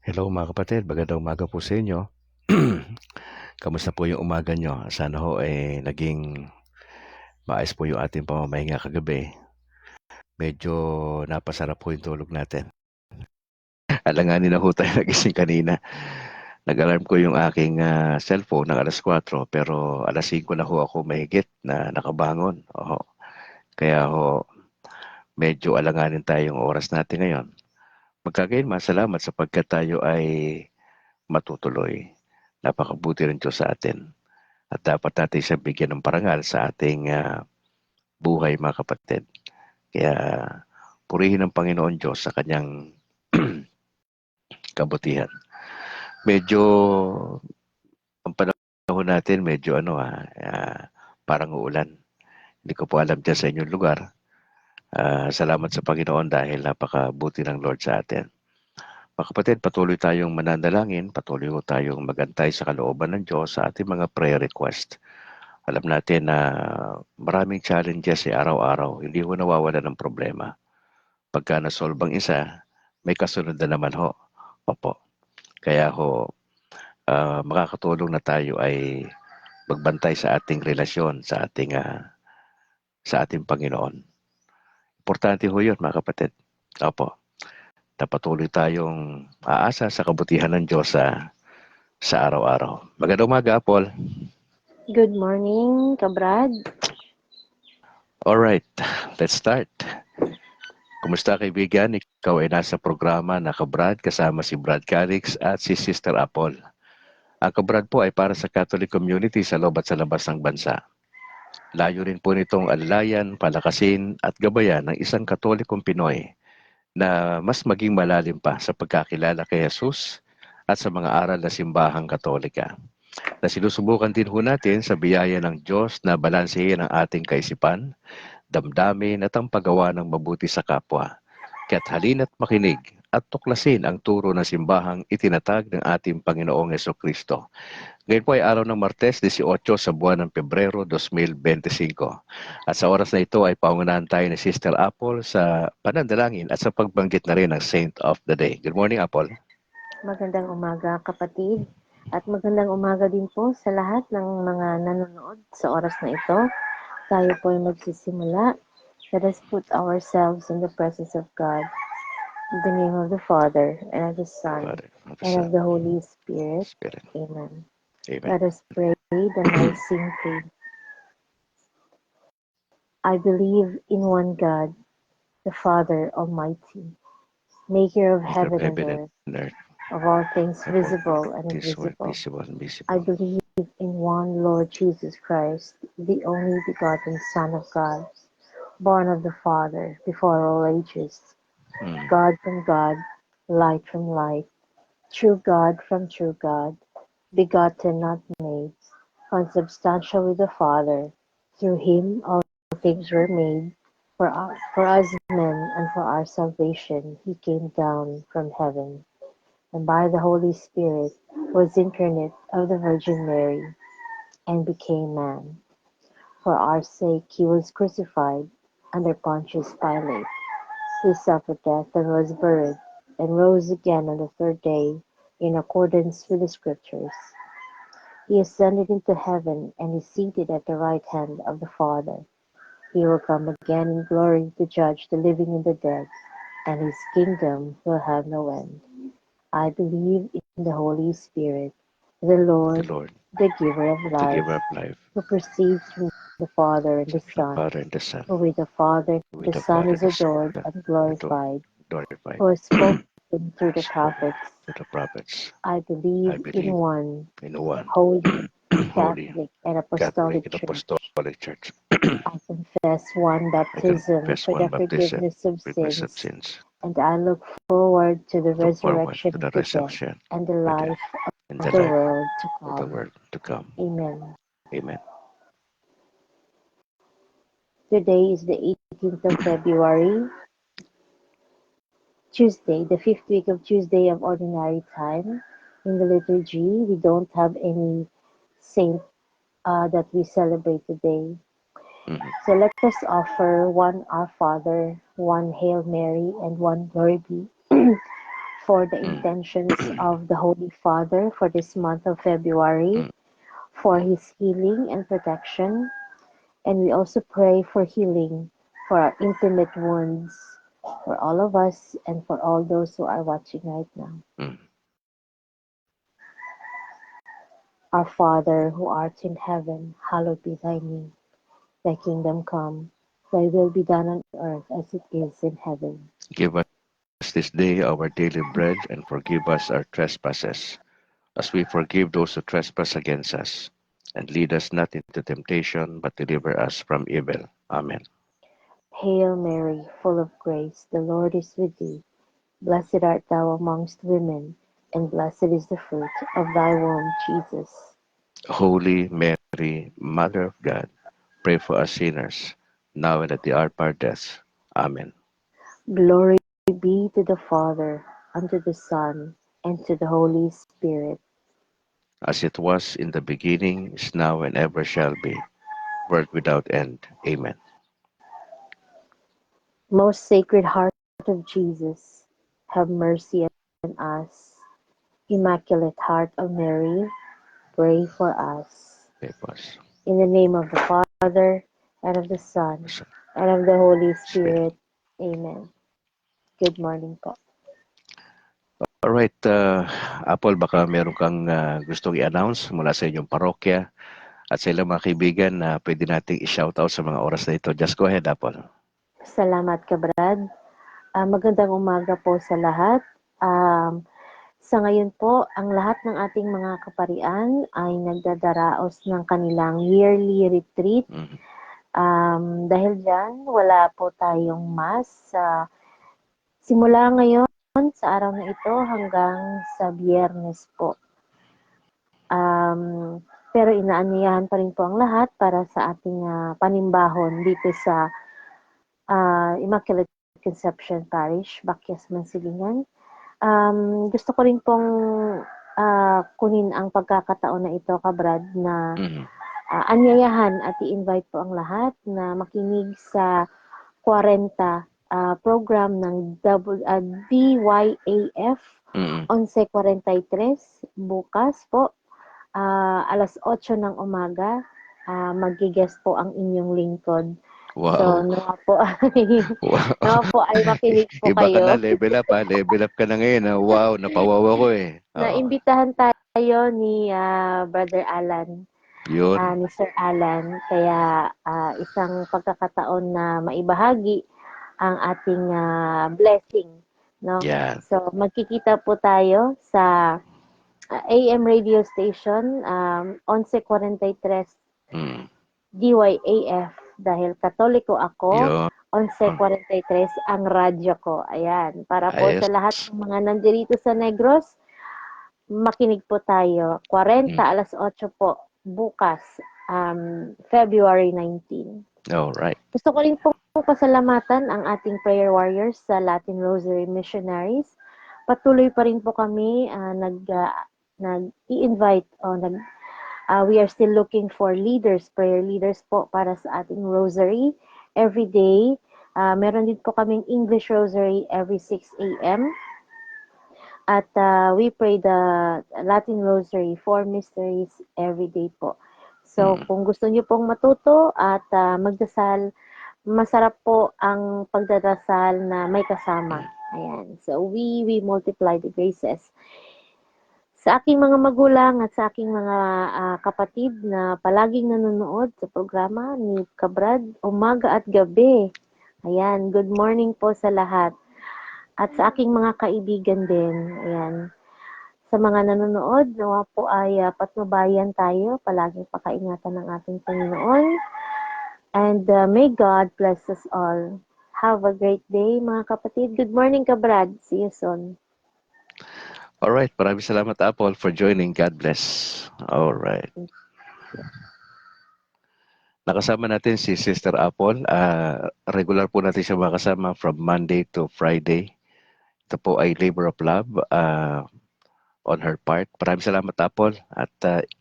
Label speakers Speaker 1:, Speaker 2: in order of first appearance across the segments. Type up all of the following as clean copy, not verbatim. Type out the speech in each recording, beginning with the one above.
Speaker 1: Hello mga kapatid, magandang umaga po sa inyo. Kamusta po yung umaga nyo? Sana ho naging maayos po yung ating pamamahinga kagabi. Medyo napasarap po yung tulog natin. Alanganin na ho tayo nagising kanina. Nag-alarm ko yung aking cellphone ng alas 4 pero alas 5 na ho ako mahigit na nakabangon. Oho. Kaya ho, medyo alanganin tayo yung oras natin ngayon. Magkagayon, masalamat sapagkat tayo ay matutuloy. Napakabuti rin Diyos sa atin. At dapat natin siya bigyan ng parangal sa ating buhay mga kapatid. Kaya purihin ang Panginoon Diyos sa kanyang kabutihan. Medyo ang panahon natin medyo parang uulan. Hindi ko po alam dyan sa inyong lugar. Salamat sa Panginoon dahil napakabuti ng Lord sa atin. Mga kapatid, patuloy tayong mananalangin, patuloy tayong magantay sa kalooban ng Diyos sa ating mga prayer request. Alam natin na maraming challenges araw-araw, hindi ho nawawala ng problema. Pagka na-solve ang isa, may kasunod na naman ho. Opo. Kaya ho, makakatulong na tayo ay magbantay sa ating relasyon sa ating Panginoon. Importante ho yun mga kapatid. Opo. Patuloy tayong aasa sa kabutihan ng Diyos sa araw-araw. Magandang umaga, Apol.
Speaker 2: Good morning, Kabrad.
Speaker 1: Alright, let's start. Kumusta kaibigan? Ikaw ay nasa programa na Kabrad kasama si Brad Calix at si Sister Apol. Ang Kabrad po ay para sa Catholic community sa loob at sa labas ng bansa. Layo rin po nitong alalayan, palakasin at gabayan ng isang Katolikong Pinoy na mas maging malalim pa sa pagkakilala kay Jesus at sa mga aral na simbahang Katolika. Na sinusubukan din ho natin sa biyaya ng Diyos na balansehin ang ating kaisipan, damdamin at ang paggawa ng mabuti sa kapwa. Kaya't halina't makinig at tuklasin ang turo ng simbahang itinatag ng ating Panginoong Hesukristo. Ngayon po ay araw ng Martes, 18 sa buwan ng Pebrero 2025. At sa oras na ito ay paunahan tayo ni Sister Apple sa panandalangin at sa pagbanggit na rin ng Saint of the Day. Good morning, Apple.
Speaker 2: Magandang umaga, kapatid. At magandang umaga din po sa lahat ng mga nanonood sa oras na ito. Tayo po ay magsisimula. Let us put ourselves in the presence of God. In the name of the Father, and of the Son,
Speaker 1: Father, of the
Speaker 2: and of
Speaker 1: Son,
Speaker 2: the Holy Spirit.
Speaker 1: Spirit.
Speaker 2: Amen.
Speaker 1: Amen.
Speaker 2: Let us pray the Nicene Creed. I believe in one God, the Father Almighty, maker of heaven and earth, of all things visible and invisible. I believe in one Lord Jesus Christ, the only begotten Son of God, born of the Father before all ages, God from God, light from light, true God from true God, begotten, not made, consubstantial with the Father. Through him all things were made. For us men and for our salvation he came down from heaven, and by the Holy Spirit was incarnate of the Virgin Mary, and became man. For our sake he was crucified under Pontius Pilate. He suffered death and was buried, and rose again on the third day in accordance with the Scriptures. He ascended into heaven and is seated at the right hand of the Father. He will come again in glory to judge the living and the dead, and his kingdom will have no end. I believe in the Holy Spirit, the Lord, the giver of life, who proceeds from the Father and the Son, who with the Father and the Son is adored and glorified, who has spoken through the prophets. I believe in one holy, Catholic, and Apostolic Church. I confess one baptism for the forgiveness of sins, and I look forward to the resurrection of the dead and the life of the world to come. Amen.
Speaker 1: Amen.
Speaker 2: Today is the 18th of February, Tuesday, the fifth week of Tuesday of Ordinary Time. In the liturgy, we don't have any saint that we celebrate today. So let us offer one Our Father, one Hail Mary, and one Glory Be for the intentions of the Holy Father for this month of February, for his healing and protection. And we also pray for healing for our intimate wounds, for all of us and for all those who are watching right now. Our Father, who art in heaven, hallowed be thy name. Thy kingdom come, thy will be done on earth as it is in heaven.
Speaker 1: Give us this day our daily bread, and forgive us our trespasses, as we forgive those who trespass against us. And lead us not into temptation, but deliver us from evil. Amen.
Speaker 2: Hail Mary, full of grace, the Lord is with thee. Blessed art thou amongst women, and blessed is the fruit of thy womb, Jesus.
Speaker 1: Holy Mary, Mother of God, pray for us sinners, now and at the hour of our death. Amen.
Speaker 2: Glory be to the Father, and to the Son, and to the Holy Spirit.
Speaker 1: As it was in the beginning, is now, and ever shall be, world without end. Amen.
Speaker 2: Most Sacred Heart of Jesus, have mercy on us. Immaculate Heart of Mary, pray for us. In the name of the Father, and of the Son, and of the Holy Spirit. Amen. Good morning po.
Speaker 1: Alright, Apple, baka meron kang gustong i-announce mula sa inyong parokya at sa ilang mga kaibigan na pwede nating i-shoutout sa mga oras na ito. Just go ahead, Apple.
Speaker 2: Salamat ka, Brad. Magandang umaga po sa lahat. Sa ngayon po, ang lahat ng ating mga kaparian ay nagdadaraos ng kanilang yearly retreat. Dahil dyan, wala po tayong mass. Simula ngayon, sa araw na ito hanggang sa Biyernes po. Pero inaanyayahan pa rin po ang lahat para sa ating panimbahon dito sa Immaculate Conception Parish, Bakyas, Mansilingan. Gusto ko rin pong kunin ang pagkakataon na ito, Kabrad, na anyayahan at i-invite po ang lahat na makinig sa 40 program ng DYAF 11:43 bukas po, alas 8 ng umaga, magigest po ang inyong lingkod.
Speaker 1: Wow.
Speaker 2: So, nawa po ay makinig po
Speaker 1: Iba
Speaker 2: kayo.
Speaker 1: Iba ka na, level up ha. Level up ka na ngayon ha. Wow, napawawa ko eh.
Speaker 2: Naimbitahan tayo ni Brother Alan.
Speaker 1: Yun.
Speaker 2: Ni Sir Alan. Kaya isang pagkakataon na maibahagi ang ating blessing. No?
Speaker 1: Yeah.
Speaker 2: So, magkikita po tayo sa AM radio station 11:43 DYAF dahil Katoliko ako. 11:43 ang radyo ko. Ayan. Para po sa lahat ng mga nandirito sa Negros, makinig po tayo. 40 alas 8 po bukas, February 19.
Speaker 1: Alright.
Speaker 2: Gusto ko rin po pasalamatan ang ating prayer warriors sa Latin Rosary Missionaries. Patuloy pa rin po kami nag-i-invite we are still looking for leaders, prayer leaders po para sa ating rosary every day. Meron din po kaming English rosary every 6 a.m. At we pray the Latin rosary, 4 mysteries every day po. So, kung gusto niyo pong matuto at magdasal, masarap po ang pagdadasal na may kasama. Ayan. So, we multiply the graces. Sa aking mga magulang at sa aking mga kapatid na palaging nanonood sa programa ni Kabrad, umaga at gabi. Ayan, good morning po sa lahat. At sa aking mga kaibigan din, ayan. Sa mga nanonood, nawa po ay patnubayan tayo, palaging pakaingatan ng ating Panginoon. And may God bless us all. Have a great day, mga kapatid. Good morning, Kabrad. See you soon.
Speaker 1: Alright, maraming salamat, Apple, for joining. God bless. Alright. Nakasama natin si Sister Apple. Regular po natin siya makasama from Monday to Friday. Ito po ay labor of love on her part. Maraming salamat, Apple, at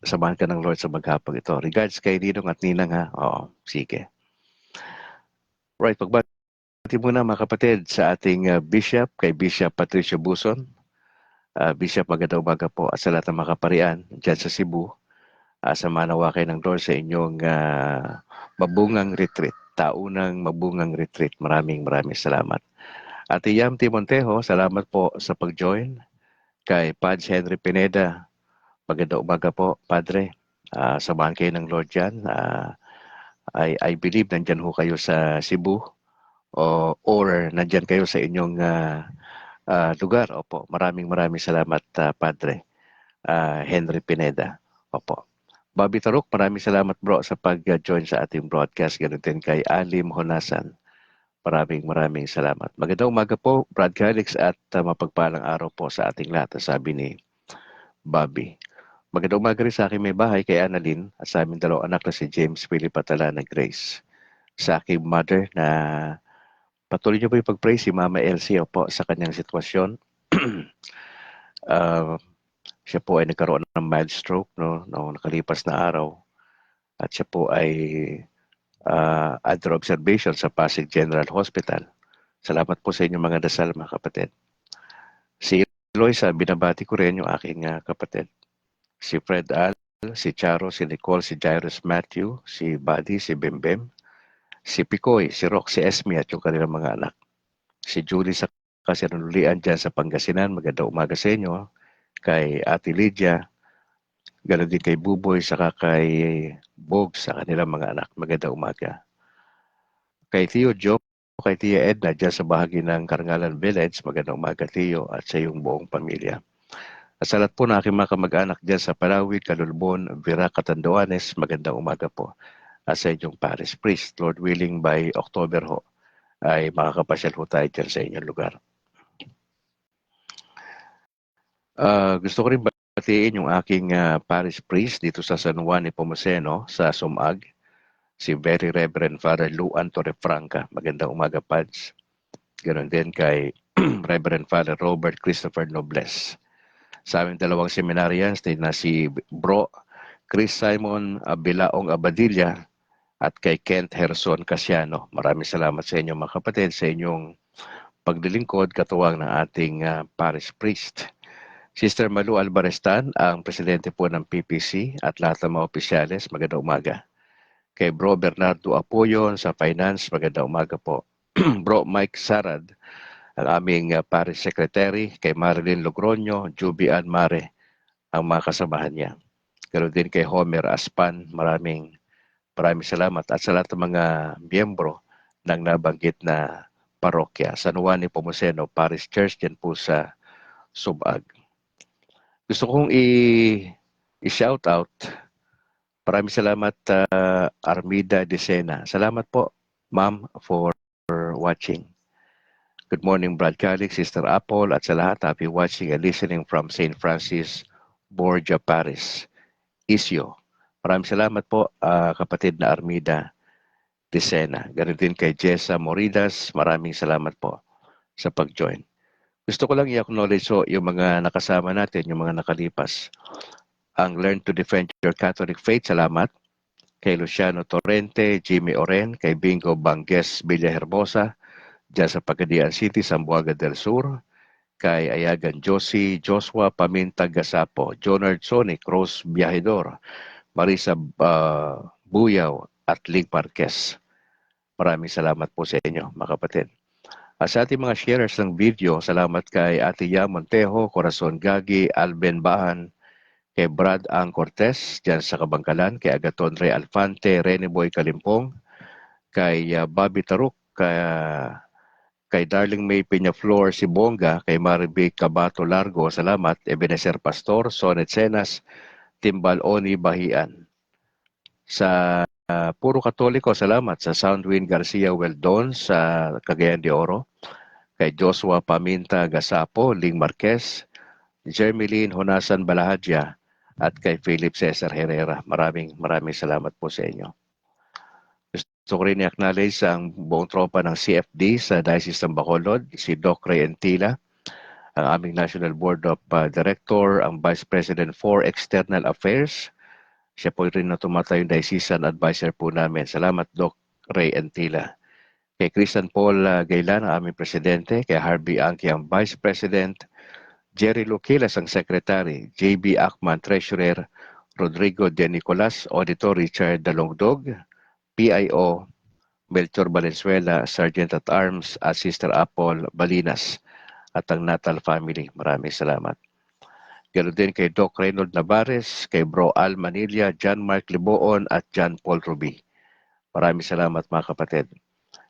Speaker 1: samahan ka ng Lord sa maghapon ito. Regards kay Ninong at Ninang ha. Oo, sige. Right, pagbati muna mga kapatid sa ating Bishop, kay Bishop Patricio Buson. Bishop, magandang umaga po at sa lahat ng mga kaparian dyan sa Cebu. Sa manawa kayo ng Lord sa inyong mabungang retreat, taunang mabungang retreat. Maraming salamat. At Yam T. Montejo, salamat po sa pag-join. Kay Padre Henry Pineda, magandang umaga po, Padre. Samahan kayo ng Lord dyan. I believe nandyan ho kayo sa Cebu or nandyan kayo sa inyong lugar. Opo, maraming salamat, Padre Henry Pineda. Opo. Bobby Taruk, maraming salamat bro sa pag-join sa ating broadcast. Ganun din kay Alim Honasan. Maraming salamat. Magandang umaga po, Brad Calix, at mapagpalang araw po sa ating lahat, sabi ni Bobby. Magandang umaga rin sa aking may bahay kay Annalyn at sa aming dalawang anak na si James Philip at Alana Grace. Sa aking mother na patuloy niyo po yung pag-pray si Mama Elsie po sa kanyang sitwasyon. Siya po ay nagkaroon ng mild stroke noong nakalipas na araw at siya po ay under observation sa Pasig General Hospital. Salamat po sa inyong mga dasal, mga kapatid. Si Eloisa, binabati ko rin yung aking kapatid. Si Fred Al, si Charo, si Nicole, si Jairus Matthew, si Buddy, si Bembem, si Picoy, si Rock, si Esme at yung kanilang mga anak. Si Julie sa kasinulian dyan sa Pangasinan, magandang umaga sa inyo. Kay Ate Lydia, ganoon din kay Buboy, saka kay Bog sa kanilang mga anak. Magandang umaga. Kay Tio Joe, kay Tia Edna dyan sa bahagi ng Karangalan Village, magandang umaga Tio at sa iyong buong pamilya. At sa lahat po na aking mga kamag-anak dyan sa Palawig, Calulbon, Vira, Catanduanes, magandang umaga po. At sa inyong parish priest, Lord willing by October ho, ay makakapasyal ho tayo dyan sa inyong lugar. Gusto ko rin batiin yung aking parish priest dito sa San Juan Nepomuceno sa Sumag, si Very Reverend Father Luan Torrefranca. Magandang umaga, Pads. Ganon din kay Reverend Father Robert Christopher Nobles. Sa aming dalawang seminarians na si Bro Chris Simon Bilaong Abadilla at kay Kent Herson Casiano. Maraming salamat sa inyo mga kapatid sa inyong paglilingkod katuwang ng ating parish priest. Sister Malu Albarestan, ang presidente po ng PPC at lahat ng mga opisyales, magandang umaga. Kay Bro Bernardo Apoyon sa Finance, magandang umaga po. Bro Mike Sarad, ang aming parish secretary, kay Marilyn Logroño, Juby Ann Mare, ang mga kasamahan niya. Ganoon din kay Homer Aspan, maraming salamat at sa lahat ng mga miyembro ng nabanggit na parokya, San Juan Nepomuceno Parish Church dyan po sa Subag. Gusto kong i-shout out. Maraming salamat Armida Decena. Salamat po, ma'am, for watching. Good morning, Brad Calix, Sister Apple, at sa lahat, happy watching and listening from St. Francis Borgia Paris, Isio. Maraming salamat po, kapatid na Armida Decena. Ganun din kay Jessa Moridas, maraming salamat po sa pag-join. Gusto ko lang i-acknowledge yung mga nakasama natin, yung mga nakalipas. Ang Learn to Defend Your Catholic Faith, salamat. Kay Luciano Torrente, Jimmy Oren, kay Bingo Banges Villahermosa, dyan sa Pagadian City, Zamboanga del Sur, kay Ayagan Josie, Joshua Paminta Gasapo, Jonard Sonic, Rose Biahidor, Marisa Buyaw, at Ling Marquez. Maraming salamat po sa inyo, mga kapatid. Sa ating mga sharers ng video, salamat kay Ate Ya Montejo, Corazon Gagi, Alben Bahan, kay Brad Ang Cortez, dyan sa Kabangkalan, kay Agaton Ray Alfante, Rene Boy Kalimpong, kay Bobby Taruk, kay Darling May Peñaflor Sibonga, kay Mariby Cabato Largo, salamat, Ebenezer Pastor, Sonet Senas, Timbal Oni Bahian. Sa Puro Katoliko, salamat sa Soundwind Garcia Weldon sa Cagayan de Oro, kay Joshua Paminta Gasapo, Ling Marquez, Jermeline Honasan Balahadja, at kay Philip Cesar Herrera. Maraming salamat po sa inyo. Gusto ko rin i-acknowledge ang buong tropa ng CFD sa Diocese ng Bacolod, si Doc Ray Antila, ang aming National Board of Director, ang Vice President for External Affairs. Siya po rin na tumatayong diocesan advisor po namin. Salamat, Doc Ray Antila. Kay Christian Paul Gaylan, ang aming presidente, kay Harvey Anki, ang Vice President, Jerry Luquilas ang Secretary, JB Akman, Treasurer, Rodrigo De Nicolas, Auditor Richard Dalongdog, PIO, Melchor Valenzuela, Sergeant at Arms, at Sister Apple Balinas, at ang Natal family. Maraming salamat. Ganoon din kay Doc Reynold Navares, kay Bro Al Manilla, John Mark Liboon, at John Paul Ruby. Maraming salamat mga kapatid.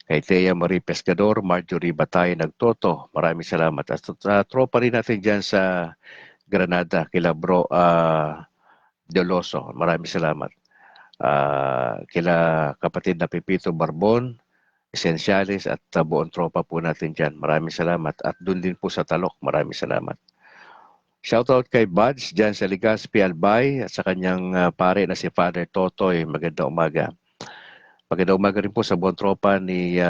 Speaker 1: Kay Thea Marie Pescador, Marjorie Batay Nagtoto, maraming salamat. At sa tropa rin natin dyan sa Granada, kila Bro Deloso, maraming salamat. Kila kapatid na Pipito Barbon, Esenciales, at buong tropa po natin dyan. Maraming salamat. At dun din po sa Talok, maraming salamat. Shoutout kay Buds dyan sa Legazpi Albay at sa kanyang pare na si Father Totoy. Magandang umaga. Magandang umaga rin po sa buong tropa ni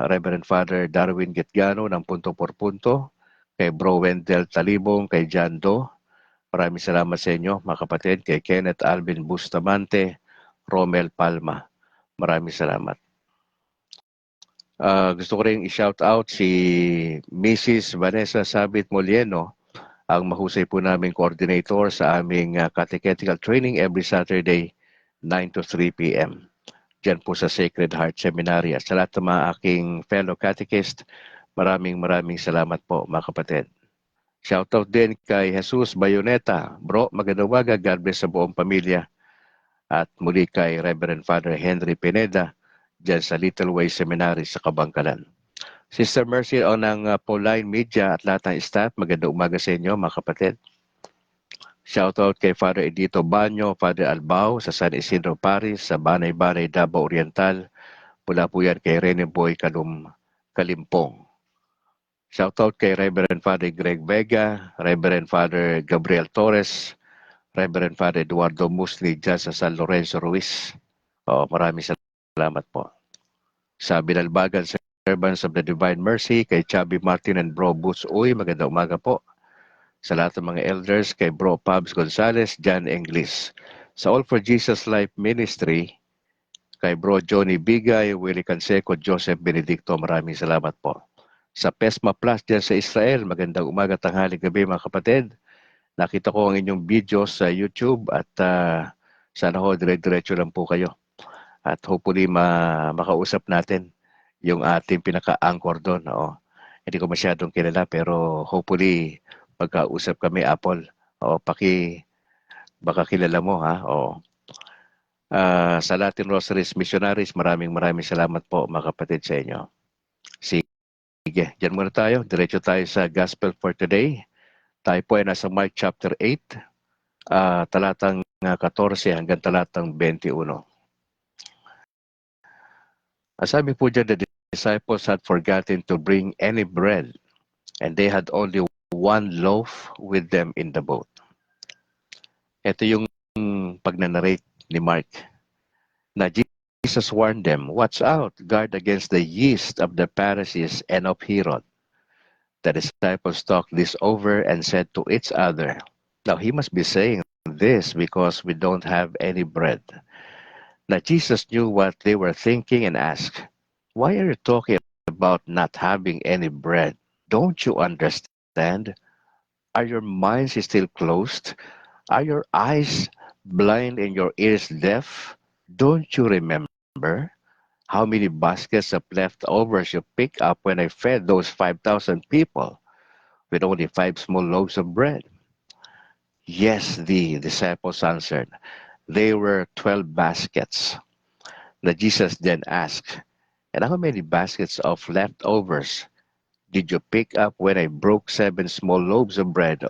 Speaker 1: Reverend Father Darwin Getgano ng Punto por Punto, kay Bro Wendell Talibong, kay John Do. Maraming salamat sa inyo mga kapatid. Kay Kenneth Alvin Bustamante, Romel Palma. Maraming salamat. Gusto ko rin i-shout out si Mrs. Vanessa Sabit Molieno, ang mahusay po naming coordinator sa aming catechetical training every Saturday, 9 to 3 p.m. Diyan po sa Sacred Heart Seminary. At sa lahat ng mga aking fellow catechist, maraming salamat po mga kapatid. Shoutout din kay Jesus Bayoneta. Bro, magandang umaga. God bless sa buong pamilya. At muli kay Reverend Father Henry Pineda, diyan sa Little Way Seminary sa Kabangkalan. Sister Mercy o ng Pauline Media at lahat ng staff, magandang umaga sa inyo mga kapatid. Shoutout kay Father Edito Banyo, Father Albao sa San Isidro Paris, sa Banay-Banay, Davao Oriental. Mula po yan kay Rene Boy Kalimpong. Shoutout kay Reverend Father Greg Vega, Reverend Father Gabriel Torres, Reverend Father Eduardo Musli dyan sa San Lorenzo Ruiz. Maraming salamat po. Sa Binalbagan Servants of the Divine Mercy, kay Chubby Martin and Bro Boots Uy, magandang umaga po. Sa lahat ng mga elders, kay Bro Pabs Gonzales, John Englis. Sa All for Jesus Life Ministry, kay Bro Johnny Bigay, Willie Canseco, Joseph Benedicto, maraming salamat po. Sa PESMA Plus dyan sa Israel, magandang umaga, tanghali, gabi mga kapatid. Nakita ko ang inyong video sa YouTube at sana ho, dire-diretso lang po kayo. At hopefully makausap natin yung ating pinaka-anchor doon. Hindi ko masyadong kilala pero hopefully pagkausap kami, Apple. Baka kilala mo ha. Sa Latin Rosaries Missionaries, maraming salamat po mga kapatid sa inyo. Sige, dyan muna tayo. Diretso tayo sa Gospel for today. Tayo po ay nasa Mark chapter 8, talatang 14 hanggang talatang 21. Sabi po dyan, the disciples had forgotten to bring any bread, and they had only one loaf with them in the boat. Ito yung pagnanarrate ni Mark. Na Jesus warned them, "Watch out, guard against the yeast of the Pharisees and of Herod." The disciples talked this over and said to each other, "Now he must be saying this because we don't have any bread." Now Jesus knew what they were thinking and asked, "Why are you talking about not having any bread? Don't you understand? Are your minds still closed? Are your eyes blind and your ears deaf? Don't you remember how many baskets of leftovers you picked up when I fed those 5,000 people with only 5 small loaves of bread?" "Yes," the disciples answered. "They were 12 baskets." Now Jesus then asked, "And how many baskets of leftovers did you pick up when I broke 7 small loaves of bread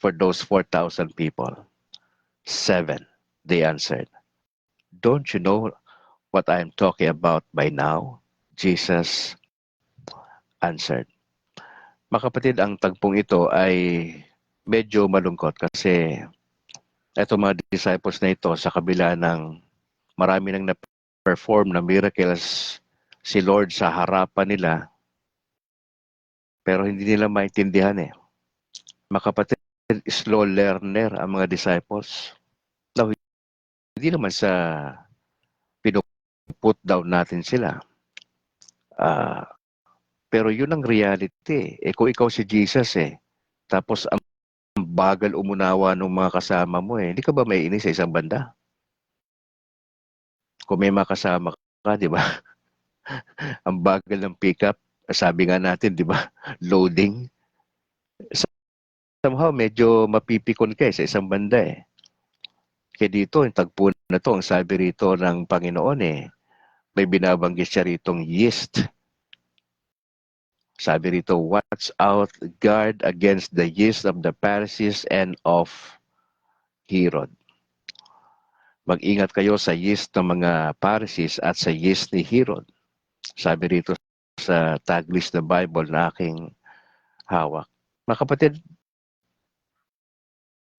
Speaker 1: for those 4,000 people?" "7," they answered. "Don't you know what I am talking about by now?" Jesus answered. Mga kapatid, ang tagpong ito ay medyo malungkot kasi itong mga disciples na ito sa kabila ng marami nang na-perform na miracles si Lord sa harapan nila, pero hindi nila maintindihan Mga kapatid, slow learner ang mga disciples. Now, hindi naman sa pinuput down natin sila. Pero yun ang reality. Kung ikaw si Jesus tapos ang bagal umunawa ng mga kasama mo eh. Hindi ka ba may inis sa isang banda? Kung may makasama ka, di ba? Ang bagal ng pickup, sabi nga natin, di ba? Loading. Somehow, medyo mapipikon ka sa isang banda eh. Kaya dito, yung tagpo na to, ang sabi rito ng Panginoon eh, may binabanggit siya ritong yeast. Sabi rito, watch out, guard against the yeast of the Pharisees and of Herod. Mag-ingat kayo sa yeast ng mga Pharisees at sa yeast ni Herod. Sabi rito sa taglist na Bible na aking hawak. Mga kapatid,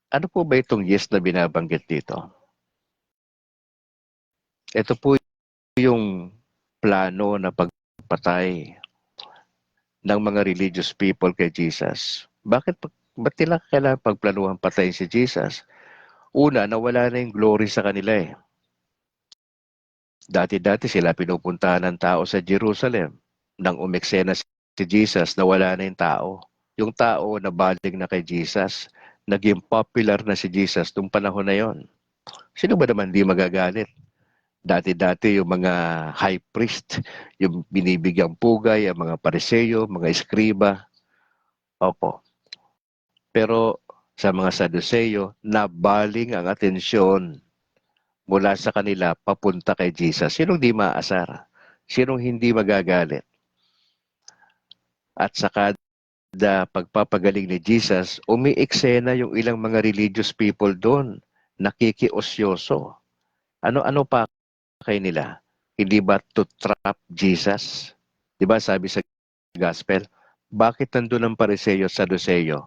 Speaker 1: ano po ba itong yeast na binabanggit dito? Ito po yung plano na pagpatay ng mga religious people kay Jesus. Ba't nila kailangan pagplanuhan patayin si Jesus? Una, nawala na yung glory sa kanila eh. Dati-dati sila pinupuntahan ng tao sa Jerusalem. Nang umeksena si Jesus, nawala na yung tao. Yung tao nabaling na kay Jesus. Naging popular na si Jesus nung panahon na yon. Sino ba naman di magagalit? Dati-dati yung mga high priest, yung binibigyang pugay, ang mga pariseyo, mga eskriba. Opo. Pero sa mga Saduceo, nabaling ang atensyon mula sa kanila papunta kay Jesus. Sinong di maasar? Sinong hindi magagalit? At saka pagpapagaling ni Jesus, umiiksena yung ilang mga religious people doon. Nakikiosyoso. Ano-ano pa kay nila? Hindi ba to trap Jesus? Di ba sabi sa gospel, bakit nandun ang Pariseo at Saduceo?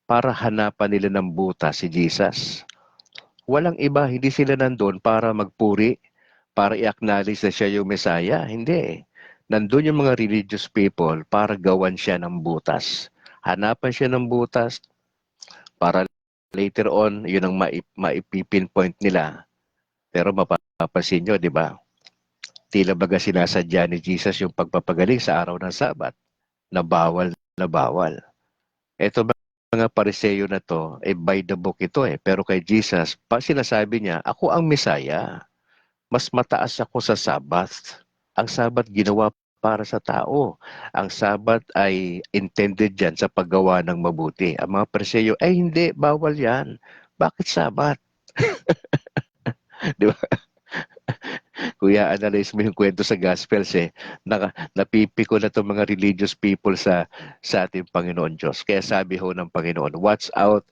Speaker 1: Para hanapan nila ng buta si Jesus. Walang iba, hindi sila nandun para magpuri, para i-acknowledge na siya yung Messiah. Hindi. Nandun yung mga religious people para gawan siya ng butas. Hanapan siya ng butas para later on, yun ang maipipinpoint nila. Pero mapapansin nyo, di ba? Tila baga sinasadya ni Jesus yung pagpapagaling sa araw ng Sabat na bawal na bawal. Ito mga pariseyo na to, by the book ito eh. Pero kay Jesus, sinasabi niya, ako ang Messiah. Mas mataas ako sa Sabbath. Ang Sabbath ginawa para sa tao. Ang Sabbath ay intended dyan sa paggawa ng mabuti. Ang mga pariseyo, ay hindi, bawal yan. Bakit Sabbath? Di ba? Kuya, analyze mo yung kwento sa Gospels eh. Napipiko na itong mga religious people sa ating Panginoon Diyos. Kaya sabi ho ng Panginoon, watch out,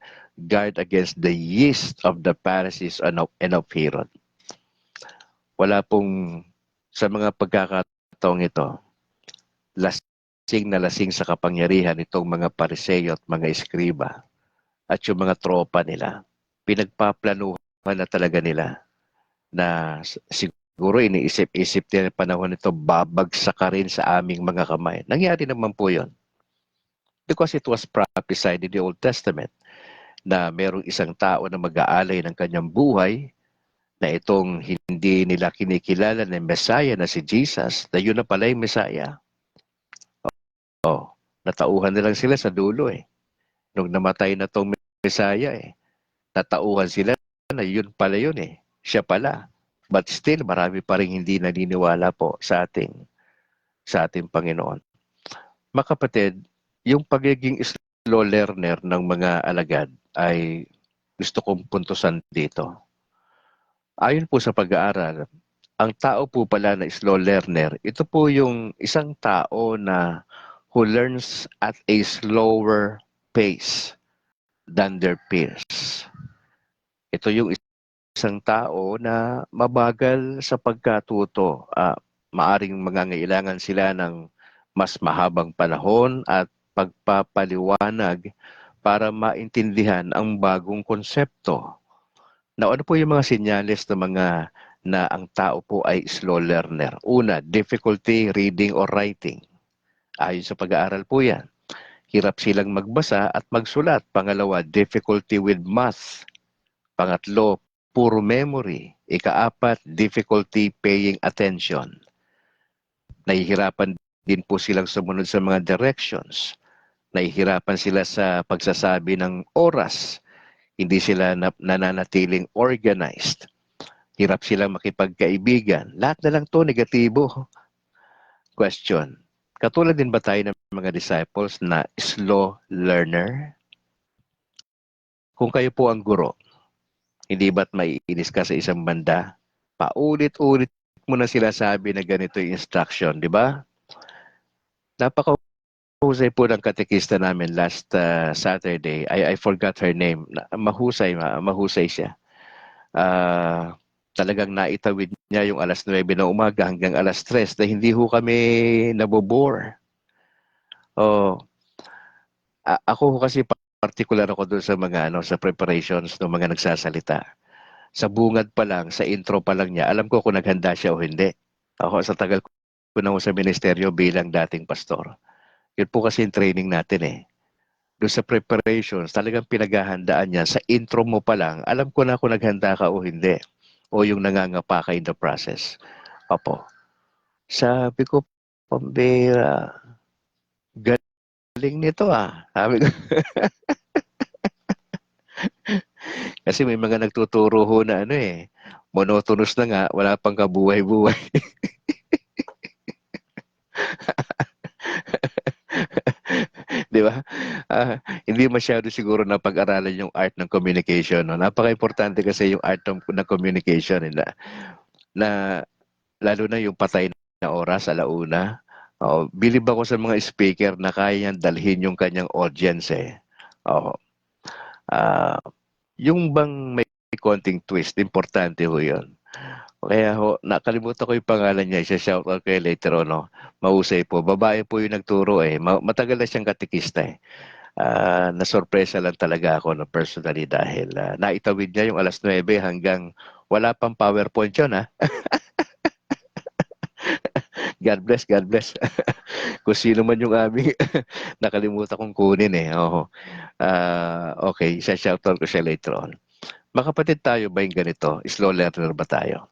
Speaker 1: guard against the yeast of the Pharisees and of Herod. Wala pong, sa mga pagkakataong ito, lasing na lasing sa kapangyarihan itong mga Pariseo at mga Eskriba at yung mga tropa nila. Pinagpaplanuhan na talaga nila na siguro iniisip-isip din ang panahon nito, babagsak ka rin sa aming mga kamay. Nangyari naman po yun. Because it was prophesied in the Old Testament na merong isang tao na mag-aalay ng kanyang buhay na itong hindi nila kinikilala na Messiah na si Jesus, na yun na pala yung Messiah. Natauhan na lang sila sa dulo eh. Nung namatay na tong Messiah eh, natauhan sila na yun pala yun eh. Siya pala. But still, marami pa rin hindi naniniwala po sa ating Panginoon. Mga kapatid, yung pagiging slow learner ng mga alagad ay gusto kong puntusan dito. Ayon po sa pag-aaral, ang tao po pala na slow learner, ito po yung isang tao na who learns at a slower pace than their peers. Ito yung isang tao na mabagal sa pagkatuto. Maaring mangangailangan sila ng mas mahabang panahon at pagpapaliwanag para maintindihan ang bagong konsepto. Now, ano po yung mga senyales na ang tao po ay slow learner? Una, difficulty reading or writing. Ayon sa pag-aaral po yan. Hirap silang magbasa at magsulat. Pangalawa, difficulty with math. Pangatlo, poor memory. Ikaapat, difficulty paying attention. Nahihirapan din po silang sumunod sa mga directions. Nahihirapan sila sa pagsasabi ng oras. Hindi sila nananatiling organized. Hirap silang makipagkaibigan. Lahat na lang to negatibo. Question. Katulad din ba tayo ng mga disciples na slow learner? Kung kayo po ang guro, hindi ba't maiinis ka sa isang banda? Paulit-ulit mo na sila sabi na ganito yung instruction, di ba? Napakahusay po ng katekista namin last Saturday. I forgot her name. Mahusay siya. Talagang naitawid niya yung alas 9 na umaga hanggang alas 3 na hindi ho kami nabobore. Oh, ako ho kasi particular ako doon sa mga sa preparations ng mga nagsasalita. Sa bungad pa lang, sa intro pa lang niya, alam ko kung naghanda siya o hindi. Ako sa tagal ko na sa ministeryo bilang dating pastor. Yun po kasi yung training natin eh. Doon sa preparations, talagang pinaghahandaan niya. Sa intro mo pa lang, alam ko na kung naghanda ka o hindi. O yung nangangapa ka in the process. Opo. Sabi ko, pambira, galing nito ah. Sabi ko, kasi may mga nagtuturo ho na monotonous na nga, wala pang kabuhay-buhay. Di ba? Hindi masyado siguro na pag-aralan yung art ng communication. No? Napaka-importante kasi yung art ng communication. Na lalo na yung patay na oras, alauna. Bilib ako sa mga speaker na kaya niyang dalhin yung kanyang audience eh. Oo. Yung bang may konting twist, importante ho yun. Kaya ho, nakalimutan ko yung pangalan niya, isa-shout out kayo later on. No? Mahusay po. Babae po yung nagturo eh. Matagal na siyang katikista eh. Nasorpresa lang talaga ako no, personally dahil naitawid niya yung alas 9 hanggang wala pang PowerPoint yun ha. God bless, God bless. Kung sino man yung aming nakalimutan kong kunin eh. Oo. Okay, isa-shoutout ko siya later on. Makapatid tayo ba yung ganito? Slow learner ba tayo?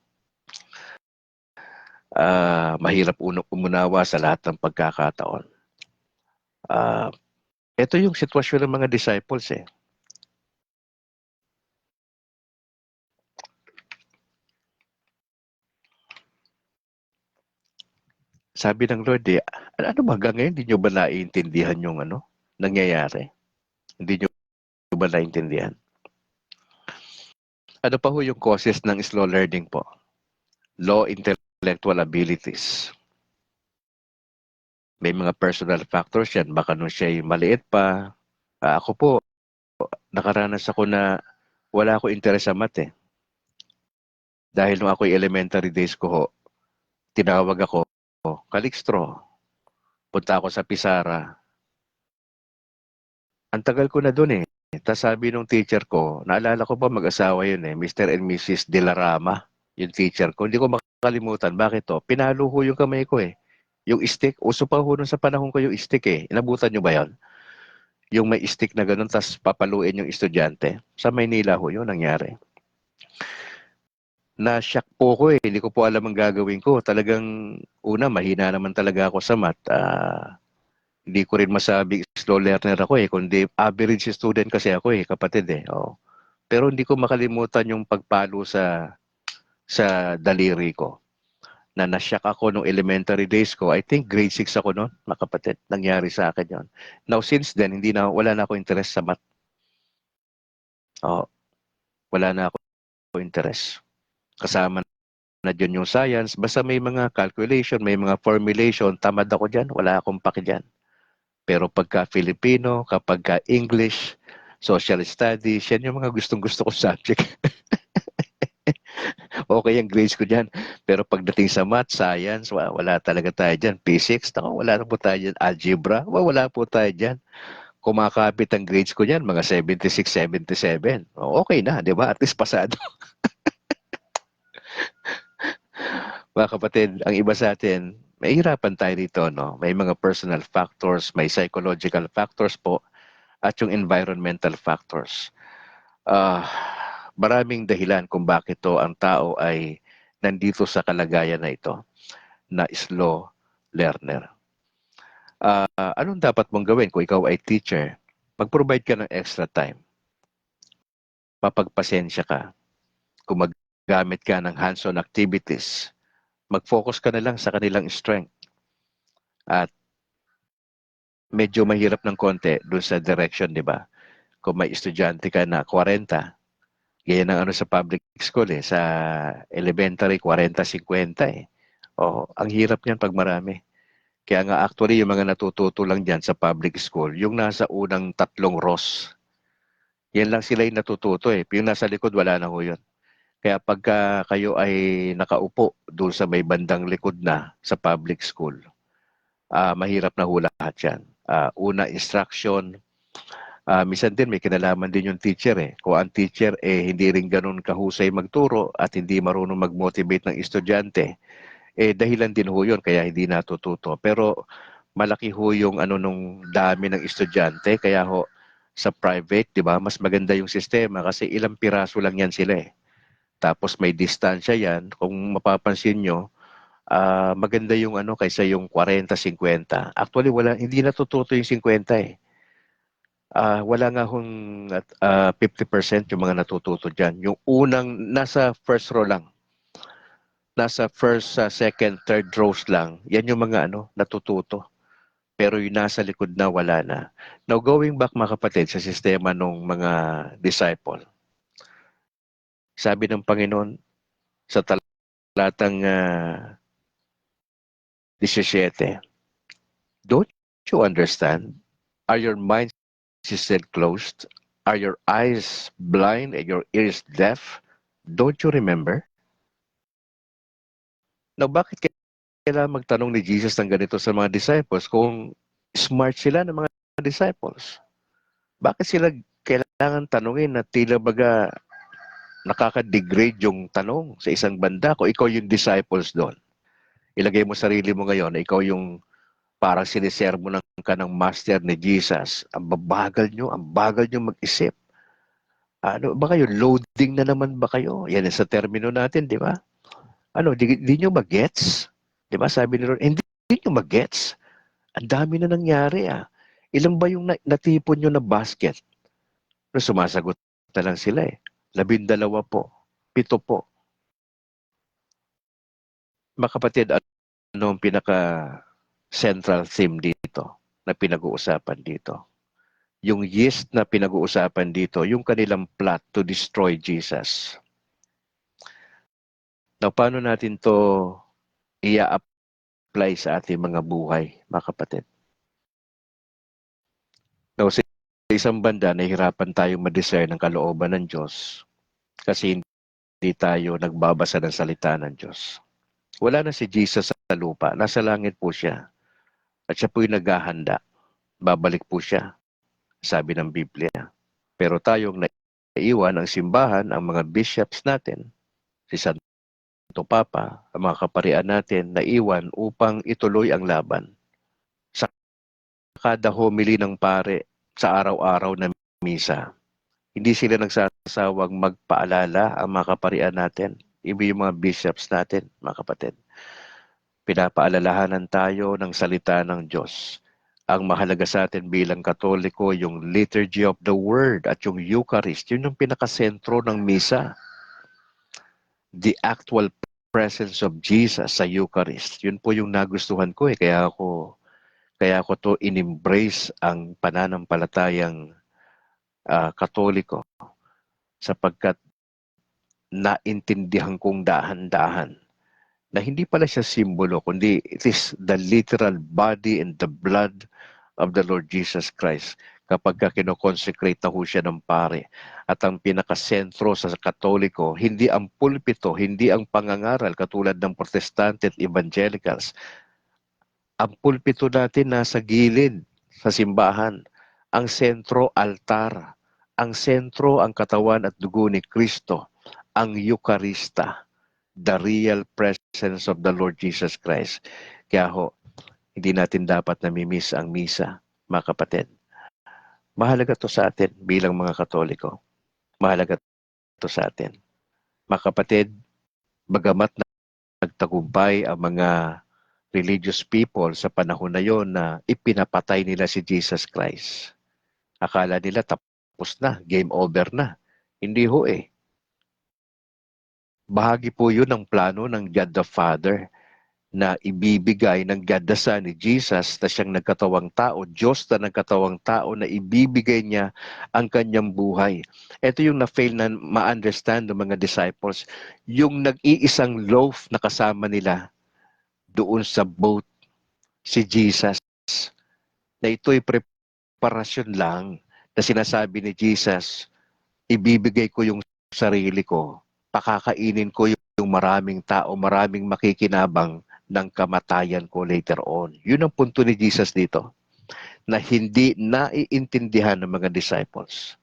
Speaker 1: Mahirap umunawa sa lahat ng pagkakataon. Ito yung sitwasyon ng mga disciples eh. Sabi ng Lord eh, ano ba hanggang ngayon, hindi nyo ba naiintindihan yung nangyayari? Hindi nyo ba naiintindihan? Ano pa ho yung causes ng slow learning po? Low intellectual abilities. May mga personal factors yan. Baka nung siya'y maliit pa. Ako po, nakaranas ako na wala ako interes sa math eh. Dahil nung ako'y elementary days ko ho, tinawag ako, Calixtro. Punta ako sa Pisara. Ang tagal ko na dun eh. Tapos sabi nung teacher ko, naalala ko pa mag-asawa yun eh, Mr. and Mrs. De La Rama, yung teacher ko. Hindi ko makalimutan. Bakit to? Pinalo ho yung kamay ko eh. Yung stick, uso pa ho nun sa panahon ko yung stick eh. Inabutan nyo ba yon? Yung may stick na ganun, tapos papaluin yung estudyante. Sa Maynila ho yun nangyari. Na-shock po ko eh. Hindi ko po alam ang gagawin ko. Talagang, una, mahina naman talaga ako sa math. Hindi ko rin masabi slow learner ako eh. Kundi average student kasi ako eh, kapatid eh. Oh. Pero hindi ko makalimutan yung pagpalo sa daliri ko. Na-shock ako nung elementary days ko. I think grade 6 ako noon, mga kapatid. Nangyari sa akin yon. Now, since then, wala na ako interest sa math. Oh, wala na ako interest. Kasama na dyan yung science. Basta may mga calculation, may mga formulation, tamad ako dyan. Wala akong paki dyan. Pero pagka Filipino, kapag English, social studies, yan yung mga gustong-gusto ko subject. Okay ang grades ko dyan. Pero pagdating sa math, science, wala talaga tayo dyan. Physics, wala na po tayo dyan. Algebra, wala po tayo dyan. Kumakapit ang grades ko dyan, mga 76, 77. Okay na, di ba? At least pasado. Mga kapatid, ang iba sa atin, may hirapan tayo dito, no? May mga personal factors, may psychological factors po, at yung environmental factors. Maraming dahilan kung bakit to ang tao ay nandito sa kalagayan na ito, na slow learner. Anong dapat mong gawin kung ikaw ay teacher? Mag-provide ka ng extra time. Mapagpasensya ka. Kung maggamit ka ng hands-on activities, mag-focus ka na lang sa kanilang strength. At medyo mahirap ng konti doon sa direction, di ba? Kung may estudyante ka na 40, ganyan ang ano sa public school eh, sa elementary 40-50 eh. Ang hirap niyan pag marami. Kaya nga actually yung mga natututo lang dyan sa public school, yung nasa unang 3 rows. Yan lang sila yung natututo eh. Yung nasa likod, wala na ho yun. Kaya pagka kayo ay nakaupo doon sa may bandang likod na sa public school, mahirap na ho lahat yan. Una, instruction. Minsan din may kinalaman din yung teacher eh. Kung ang teacher hindi rin ganun kahusay magturo at hindi marunong mag-motivate ng estudyante, dahilan din ho yun kaya hindi natututo. Pero malaki ho yung nung dami ng estudyante, kaya ho sa private, di ba, mas maganda yung sistema kasi ilang piraso lang yan sila eh. Tapos may distansya yan. Kung mapapansin nyo, maganda yung kaysa yung 40-50. Actually, hindi natututo yung 50 eh. Wala nga hong 50% yung mga natututo dyan. Yung unang, nasa first row lang. Nasa first, second, third rows lang. Yan yung mga natututo. Pero yung nasa likod na, wala na. Now, going back mga kapatid sa sistema ng mga disciple. Sabi ng Panginoon sa talatang 17, don't you understand? Are your minds still closed? Are your eyes blind and your ears deaf? Don't you remember? Now, bakit kailangan magtanong ni Jesus ng ganito sa mga disciples kung smart sila ng mga disciples? Bakit sila kailangan tanungin na tila baga nakaka-degrade yung tanong sa isang banda kung ikaw yung disciples doon? Ilagay mo sarili mo ngayon na ikaw yung parang sinisermo ka ng master ni Jesus. Ang bagal nyo mag-isip. Ba kayo? Loading na naman ba kayo? Yan sa termino natin, di ba? Di nyo mag-gets? Di ba sabi ni Lord, hindi nyo mag-gets? Ang dami na nangyari Ilan ba yung natipon nyo na basket? Sumasagot na lang sila 12 po. 7 po. Mga kapatid, ano ang pinaka-central theme dito na pinag-uusapan dito? Yung yeast na pinag-uusapan dito, yung kanilang plot to destroy Jesus. Now, paano natin to i-apply sa ating mga buhay, mga kapatid? Now, sa isang banda, nahihirapan tayong ma-discern ng kalooban ng Diyos kasi hindi tayo nagbabasa ng salita ng Diyos. Wala na si Jesus sa lupa. Nasa langit po siya. At siya po'y naghahanda. Babalik po siya, sabi ng Biblia. Pero tayong naiwan ang simbahan, ang mga bishops natin, si Santo Papa, ang mga kaparian natin, naiwan upang ituloy ang laban. Sa kada homily ng pare sa araw-araw na misa, hindi sila nagsasawang magpaalala ang mga kaparian natin, iba yung mga bishops natin, mga kapatid. Pinapaalalahanan tayo ng salita ng Diyos. Ang mahalaga sa atin bilang Katoliko, yung liturgy of the word at yung Eucharist, yun yung pinakasentro ng misa. The actual presence of Jesus sa Eucharist. Yun po yung nagustuhan ko Kaya ako to in-embrace ang pananampalatayang Katoliko sapagkat naintindihan kong dahan-dahan na hindi pala siya simbolo, kundi it is the literal body and the blood of the Lord Jesus Christ kapag kinoconsecrate na ho siya ng pare. At ang pinakasentro sa Katoliko, hindi ang pulpito, hindi ang pangangaral katulad ng Protestante at Evangelicals. Ang pulpito natin nasa gilid sa simbahan. Ang sentro, altar. Ang sentro, ang katawan at dugo ni Kristo. Ang Eucharista. The real presence of the Lord Jesus Christ. Kaya hindi natin dapat namimiss ang misa, mga kapatid. Mahalaga to sa atin bilang mga Katoliko. Mahalaga to sa atin. Mga kapatid, bagamat nagtagumpay ang mga religious people sa panahon na yon na ipinapatay nila si Jesus Christ. Akala nila tapos na, game over na. Hindi ho eh. Bahagi po yun ng plano ng God the Father na ibibigay ng God the Son ni Jesus na siyang nagkatawang tao, Diyos na nagkatawang tao na ibibigay niya ang kanyang buhay. Ito yung na-fail na ma-understand ng mga disciples. Yung nag-iisang loaf na kasama nila doon sa boat, si Jesus, na ito'y preparasyon lang na sinasabi ni Jesus, ibibigay ko yung sarili ko, pakakainin ko yung maraming tao, maraming makikinabang ng kamatayan ko later on. Yun ang punto ni Jesus dito, na hindi naiintindihan ng mga disciples.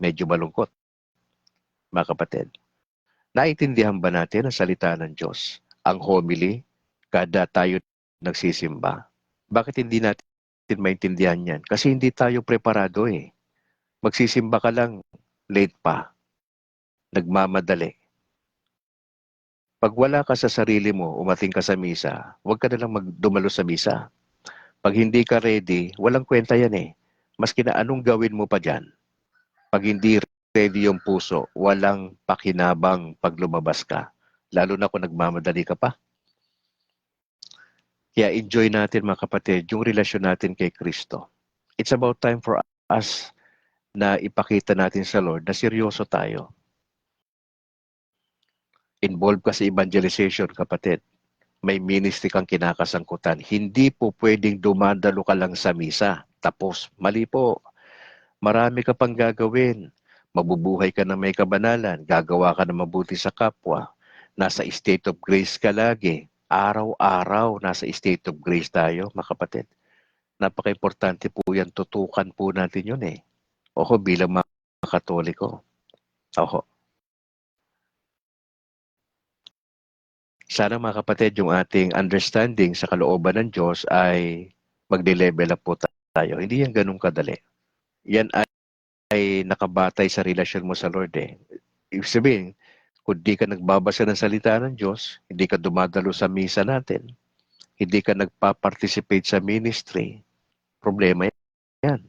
Speaker 1: Medyo malungkot, mga kapatid. Naiintindihan ba natin ang salita ng Diyos? Ang homily, kada tayo nagsisimba. Bakit hindi natin maintindihan yan? Kasi hindi tayo preparado eh. Magsisimba ka lang, late pa. Nagmamadali. Pag wala ka sa sarili mo, umating ka sa misa, huwag ka na lang dumalo sa misa. Pag hindi ka ready, walang kwenta yan eh. Maski na anong gawin mo pa dyan. Pag hindi ready yung puso, walang pakinabang pag lumabas ka. Lalo na kung nagmamadali ka pa. Kaya enjoy natin mga kapatid, yung relasyon natin kay Kristo. It's about time for us na ipakita natin sa Lord na seryoso tayo. Involved ka sa evangelization, kapatid. May ministry kang kinakasangkutan. Hindi po pwedeng dumadalo ka lang sa misa. Tapos, mali po. Marami ka pang gagawin. Mabubuhay ka na may kabanalan. Gagawa ka na mabuti sa kapwa. Nasa state of grace ka lagi. Araw-araw, nasa state of grace tayo, mga kapatid. Napaka-importante po yan. Tutukan po natin yun eh. Ako bilang mga Katoliko. Ako. Sana mga kapatid, yung ating understanding sa kalooban ng Diyos ay magle-level up po tayo. Hindi yan ganun kadali. Yan ay nakabatay sa relasyon mo sa Lord eh. Ibig sabihin, kung di ka nagbabasa ng salita ng Diyos, hindi ka dumadalo sa misa natin, hindi ka nagpa-participate sa ministry, problema yan.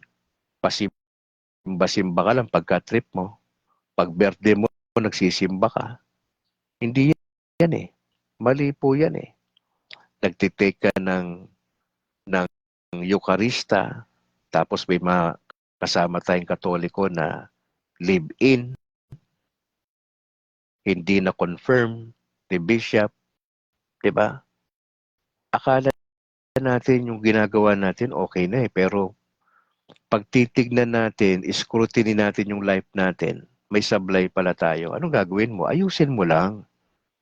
Speaker 1: Pasimba-simba ka lang pagka-trip mo. Pag birthday mo, nagsisimba ka. Hindi yan eh. Mali po yan eh. Nagtitake ka ng Eucharista, tapos may mga kasama tayong Katoliko na live-in, hindi na confirm ni Bishop, di ba? Akala natin yung ginagawa natin okay na eh, pero pag titignan natin, scrutiny natin yung life natin, may sablay pala tayo. Anong gagawin mo? Ayusin mo lang.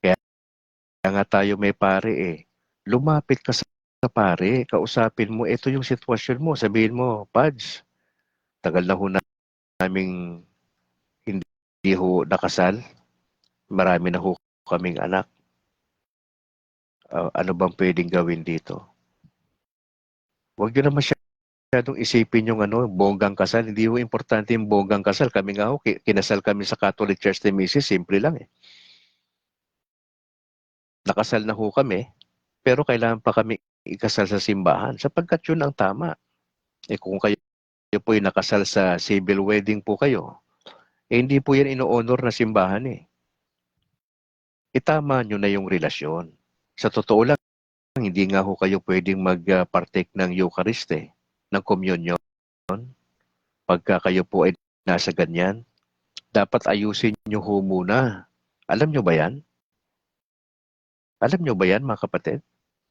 Speaker 1: Kaya nga tayo may pare eh. Lumapit ka sa pare, kausapin mo, ito yung sitwasyon mo. Sabihin mo, Pads, tagal na ho naming hindi ho nakasal. Marami na ho kaming anak. Ano bang pwedeng gawin dito? Huwag nyo na masyadong isipin yung bonggang kasal. Hindi ho importante yung bonggang kasal. Kami nga ho, kinasal kami sa Catholic Church ni Mrs. Simple lang eh. Nakasal na ho kami, pero kailangan pa kami ikasal sa simbahan sapagkat yun ang tama. Eh kung kayo po yung nakasal sa civil wedding po kayo, eh hindi po yan ino-honor na simbahan eh. Itama nyo na yung relasyon. Sa totoo lang, hindi nga ho kayo pwedeng mag-partake ng Eucharist eh, ng communion. Pagka kayo po ay nasa ganyan, dapat ayusin nyo ho muna. Alam nyo ba yan? Alam nyo ba yan mga kapatid?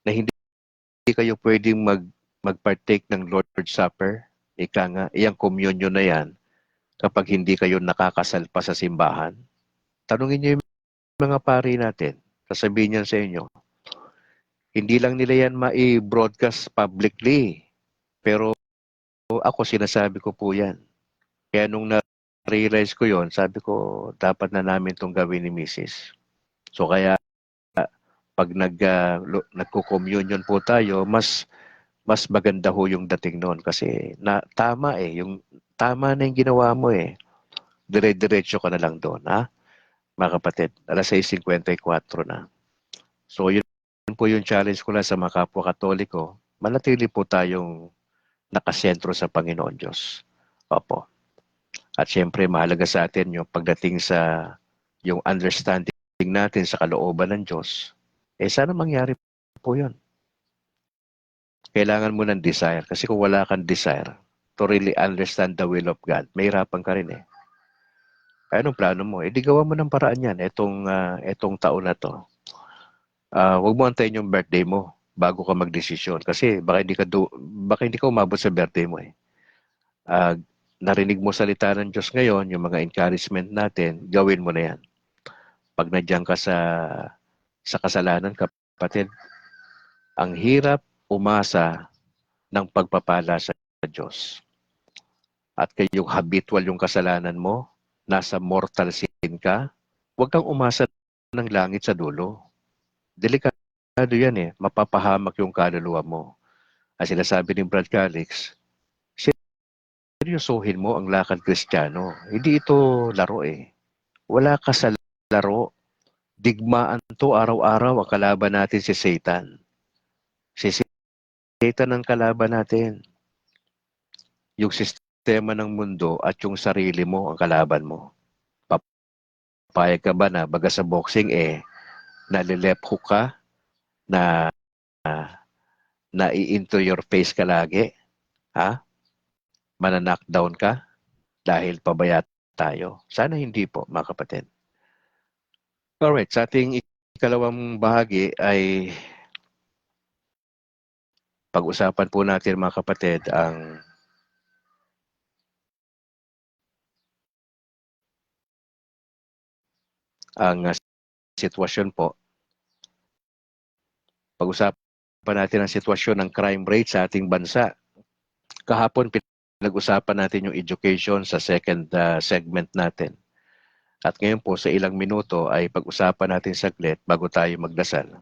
Speaker 1: Na hindi kayo pwedeng mag-partake ng Lord's Supper, ika nga, iyang communion na yan, kapag hindi kayo nakakasal pa sa simbahan. Tanungin nyo yung mga pari natin, sasabihin niyan sa inyo, hindi lang nila yan ma-broadcast publicly, pero ako sinasabi ko po yan. Kaya nung na-realize ko yon, sabi ko, dapat na namin itong gawin ni Mrs. So kaya, pag nagko-communion po tayo, mas maganda ho yung dating noon kasi tama eh, tama na yung ginawa mo eh. Dire-diretso ka na lang doon, ha? Mga kapatid, 6:54 na. So yun po yung challenge ko lang sa mga kapwa Katoliko, manatili po tayong nakasentro sa Panginoon Diyos. Opo. At syempre, mahalaga sa atin yung pagdating sa yung understanding natin sa kalooban ng Diyos. Sana mangyari po yun. Kailangan mo ng desire. Kasi kung wala kang desire to really understand the will of God, may hirapan ka rin eh. Anong plano mo? Di gawa mo ng paraan yan etong taon na to. Huwag mo antayin yung birthday mo bago ka magdesisyon. Kasi baka hindi ka umabot sa birthday mo eh. Narinig mo salita ng Diyos ngayon, yung mga encouragement natin, gawin mo na yan. Pag nandiyan ka sa kasalanan, kapatid, ang hirap umasa ng pagpapala sa Diyos. At kayong habitual yung kasalanan mo, nasa mortal sin ka, huwag kang umasa ng langit sa dulo. Delikado yan eh, mapapahamak yung kaluluwa mo. Ang sinasabi ni Brad Calix, seryosohin mo ang lakad Kristiyano. Hindi ito laro eh. Wala ka sa laro. Digmaan to araw-araw ang kalaban natin si Satan. Si Satan ang kalaban natin. Yung sistema ng mundo at yung sarili mo ang kalaban mo. Papayag ka ba na baga sa boxing nalilep hook ka na i-into your face ka lagi? Ha? Mananockdown ka dahil pabaya tayo? Sana hindi po, mga kapatid. Alright, sa ating ikalawang bahagi ay pag-usapan po natin, mga kapatid, ang sitwasyon po. Pag-usapan natin ang sitwasyon ng crime rate sa ating bansa. Kahapon pinag-usapan natin yung education sa second segment natin. At ngayon po sa ilang minuto ay pag-usapan natin saglit bago tayo magdasal.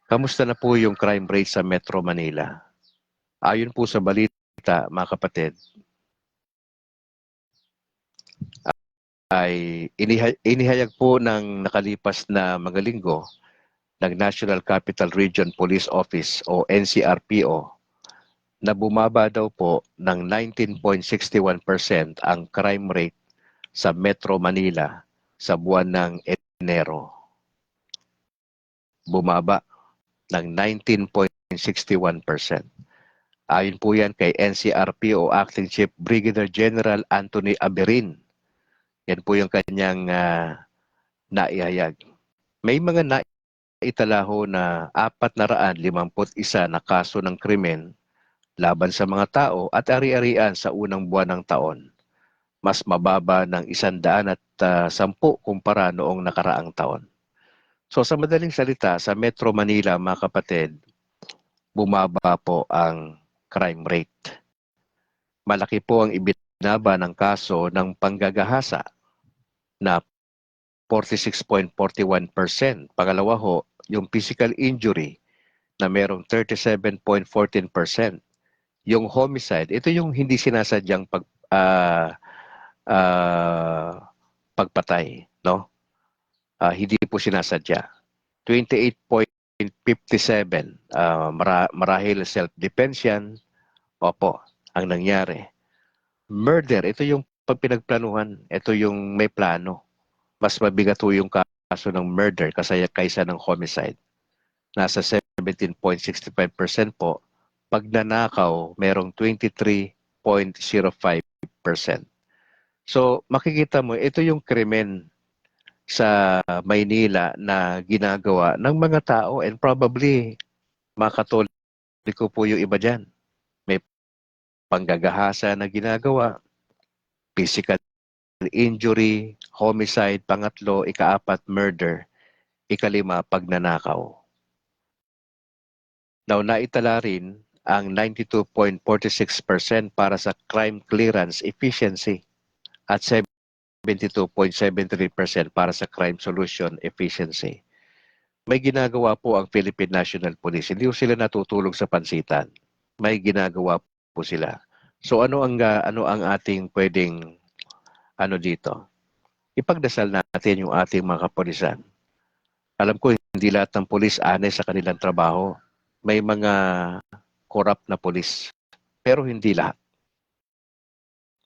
Speaker 1: Kamusta na po yung crime rate sa Metro Manila? Ayon po sa balita, mga kapatid, ay inihayag po ng nakalipas na mga linggo ng National Capital Region Police Office o NCRPO na bumaba daw po ng 19.61% ang crime rate sa Metro Manila sa buwan ng Enero. Bumaba ng 19.61%. Ayon po yan kay NCRPO Acting Chief Brigadier General Anthony Aberin. Yan po yung kanyang naihayag. May mga naitalaho na 451 na kaso ng krimen laban sa mga tao at ari-arian sa unang buwan ng taon. Mas mababa ng 110 kumpara noong nakaraang taon. So sa madaling salita, sa Metro Manila, mga kapatid, bumaba po ang crime rate. Malaki po ang ibinaba ng kaso ng panggagahasa na 46.41%. Pangalawa ho, yung physical injury na merong 37.14%. Yung homicide, ito yung hindi sinasadyang pagpatay, no? Hindi po sinasadya. 28.57, marahil self-defense yan. Opo, ang nangyari. Murder, ito yung pagpinagplanuhan, ito yung may plano. Mas mabigat po yung kaso ng murder kaysa ng homicide. Nasa 17.65% po. Pag nanakaw, merong 23.05%. So, makikita mo, ito yung krimen sa Maynila na ginagawa ng mga tao and probably mga Katoliko po yung iba dyan. May panggagahasa na ginagawa, physical injury, homicide, pangatlo, ikaapat, murder, ikalima, pagnanakaw. Now, naitala rin ang 92.46% para sa crime clearance efficiency at 72.73% para sa crime solution efficiency. May ginagawa po ang Philippine National Police. Hindi po sila natutulog sa pansitan. May ginagawa po sila. So ano ang ating pwedeng dito? Ipagdasal natin yung ating mga kapulisan. Alam ko hindi lahat ng pulis honest sa kanilang trabaho. May mga corrupt na pulis, pero hindi lahat.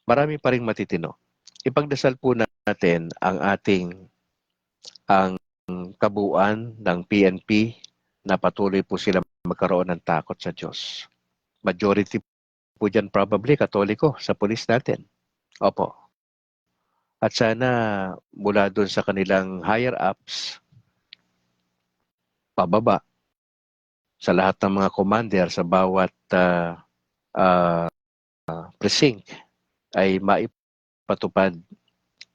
Speaker 1: Marami pa ring matitino. Ipagdasal po natin ang kabuuan ng PNP na patuloy po sila magkaroon ng takot sa Diyos. Majority po dyan probably Katoliko sa pulis natin. Opo. At sana mula doon sa kanilang higher ups, pababa, sa lahat ng mga commander sa bawat precinct ay maipatupad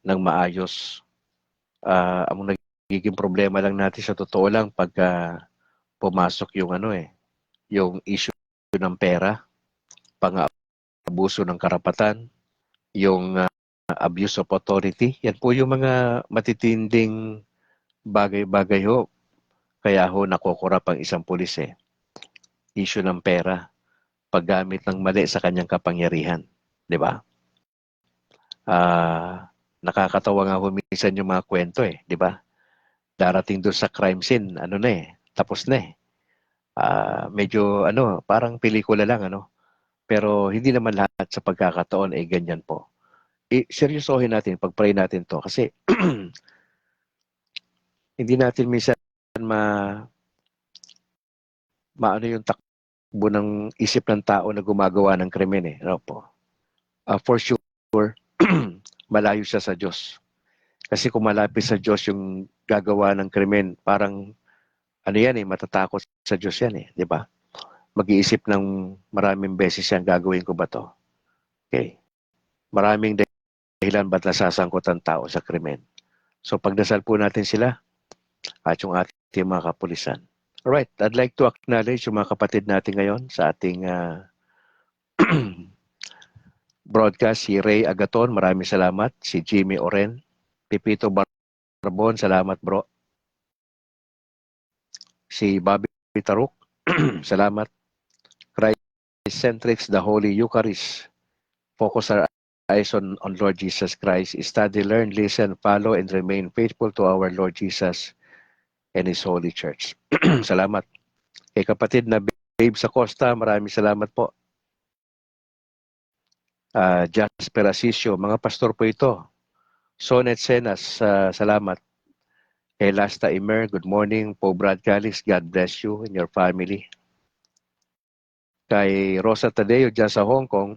Speaker 1: ng maayos. Ang nagiging problema lang natin sa totoo lang pagka pumasok yung issue ng pera, pang-abuso ng karapatan, yung abuse of authority. Yan po yung mga matitinding bagay-bagay ho. Kaya ho nakokorap ang isang pulis eh. Issue ng pera, paggamit ng mali sa kanyang kapangyarihan. Di ba? Nakakatawa nga ho minsan yung mga kwento eh. Di ba? Darating doon sa crime scene, tapos na eh. Medyo parang pelikula lang pero hindi naman lahat sa pagkakataon ay ganyan po. Seryosohin natin, pag-pray natin to kasi hindi natin minsan maano yung takbo ng isip ng tao na gumagawa ng krimen eh. For sure, malayo siya sa Diyos. Kasi kung malapit sa Diyos yung gagawa ng krimen, parang matatakot sa Diyos yan eh, di ba? Mag-iisip ng maraming beses yan, gagawin ko ba to? Okay. Maraming dahilan ba't nasasangkot ang tao sa krimen. So pagdasal po natin sila at yung ating mga kapulisan. Alright, I'd like to acknowledge yung mga kapatid natin ngayon sa ating broadcast. Si Ray Agaton, maraming salamat. Si Jimmy Oren. Pipito Barbon, salamat bro. Si Bobby Taruk, salamat. Christ-centrics, the Holy Eucharist. Focus our eyes on Lord Jesus Christ. Study, learn, listen, follow, and remain faithful to our Lord Jesus and His Holy Church. Salamat. Kay kapatid na Babe sa Costa, maraming salamat po. Jasper Asisio, mga pastor po ito. Sonet Senas, salamat. Kay Lasta Imer, good morning. Po Brad Calix, God bless you and your family. Kay Rosa Tadeo dyan sa Hong Kong,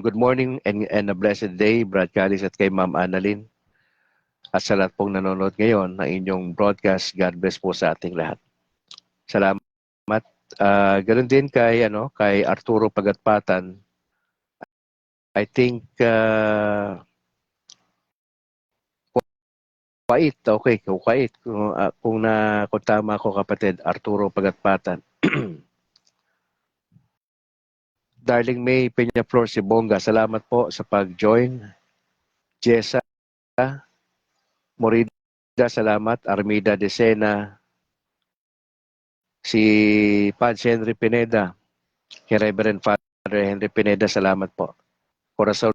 Speaker 1: good morning and a blessed day, Brad Calix at kay Ma'am Annalyn. At sa lahat pong nanonood ngayon ng inyong broadcast, God bless po sa ating lahat. Salamat. Ganun din kay Arturo Pagatpatan. I think Kuwait, okay, Kuwait. Kung tama ako kapatid, Arturo Pagatpatan. Darling May Peñaflor Sibonga, salamat po sa pag-join. Jessa Morida, salamat. Armida Decena, si Padre Henry Pineda, kay Reverend Father Henry Pineda, salamat po. Corazon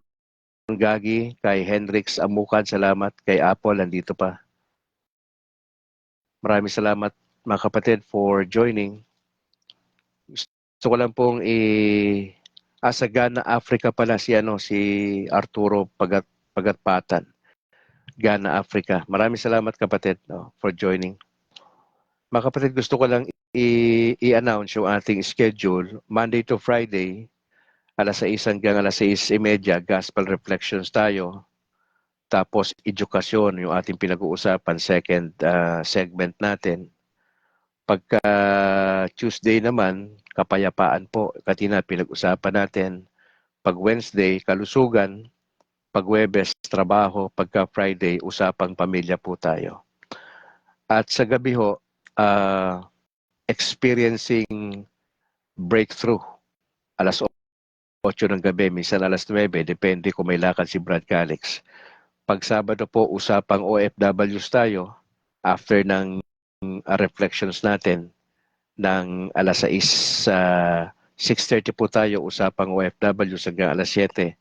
Speaker 1: Gagi, kay Hendrix Amukan, salamat. Kay Apple, nandito pa. Maraming salamat mga kapatid for joining. Gusto ko lang pong sa Ghana, Africa pala si Arturo Pagatpatan. Ghana, Africa. Maraming salamat kapatid for joining. Mga kapatid, gusto ko lang i-announce yung ating schedule. Monday to Friday, alas 6 hanggang alas 6:30, Gospel Reflections tayo. Tapos, edukasyon, yung ating pinag-uusapan, second segment natin. Pagka Tuesday naman, kapayapaan po. Katina, pinag-usapan natin. Pag Wednesday, kalusugan. Pag Webes, trabaho. Pagka Friday, usapang pamilya po tayo. At sa gabi ho, experiencing breakthrough. Alas 8 ng gabi, minsan alas 9, depende kung may lakad si Brad Calix. Pag Sabado po, usapang OFWs tayo after ng reflections natin ng alas 6, 6:30 po tayo, usapang OFWs hanggang alas 7.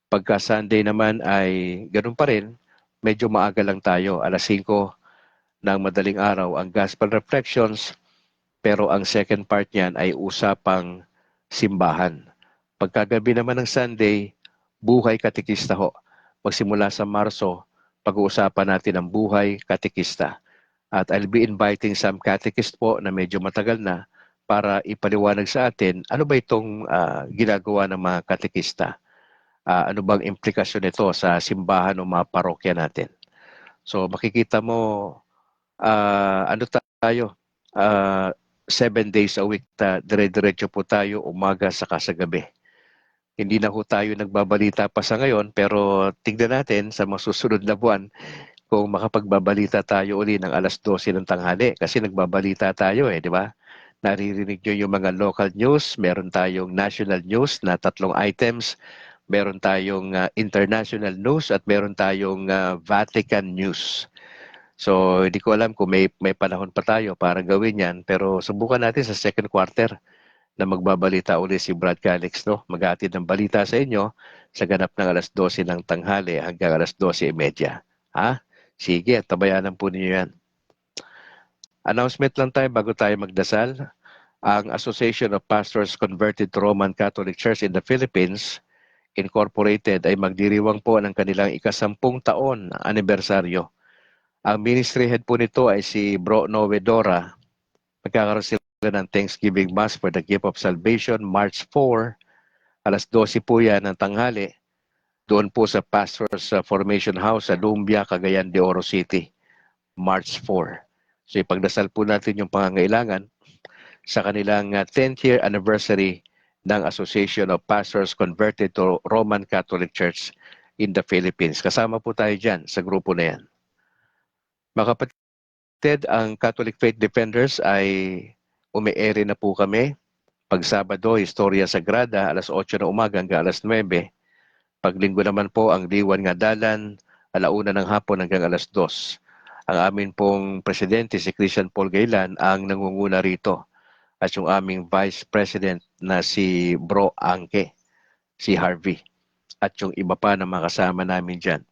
Speaker 1: Pagka Sunday naman ay ganun pa rin, medyo maaga lang tayo, alas 5 ng madaling araw ang Gospel Reflections, pero ang second part niyan ay usapang simbahan. Pagkagabi naman ng Sunday, buhay katekista ho. Magsimula sa Marso, pag-uusapan natin ang buhay katekista. At I'll be inviting some catechist po na medyo matagal na para ipaliwanag sa atin ano ba itong ginagawa ng mga katekista. Ano bang implikasyon nito sa simbahan o mga parokya natin. So makikita mo, ano tayo, 7 days a week, dire-diretso po tayo umaga saka sa gabi. Hindi na ho tayo nagbabalita pa sa ngayon, pero tignan natin sa mga susunod na buwan kung makapagbabalita tayo uli ng alas 12 ng tanghali. Kasi nagbabalita tayo di ba? Naririnig nyo yung mga local news, meron tayong national news na 3 items, meron tayong international news at meron tayong Vatican news. So, hindi ko alam kung may panahon pa tayo para gawin yan, pero subukan natin sa second quarter na magbabalita uli si Brad Calix, no? Mag-aatid ng balita sa inyo sa ganap ng alas 12 ng tanghali hanggang alas 12:30. Ha? Sige, tabayanan po ninyo yan. Announcement lang tayo bago tayo magdasal. Ang Association of Pastors Converted to Roman Catholic Church in the Philippines, Incorporated, ay magdiriwang po ng kanilang ika-10 taon anibersaryo. Ang ministry head po nito ay si Bro Noe Dora. Magkakaroon sila ng Thanksgiving Mass for the Gift of Salvation, March 4, alas 12 po yan ng tanghali, doon po sa Pastors Formation House sa Lumbia, Cagayan de Oro City, March 4. So ipagdasal po natin yung pangangailangan sa kanilang 10th year anniversary ng Association of Pastors Converted to Roman Catholic Church in the Philippines. Kasama po tayo dyan sa grupo na yan. Mga kapatid, ang Catholic Faith Defenders ay umi-ere na po kami. Pag Sabado, Historia Sagrada, alas 8 na umaga hanggang alas 9. Pag Linggo naman po, ang Diwan nga Dalan, alauna ng hapon hanggang alas 2. Ang amin pong presidente, si Christian Paul Gaylan, ang nangunguna rito. At yung aming Vice President na si Bro Angke, si Harvey. At yung iba pa na mga kasama namin dyan.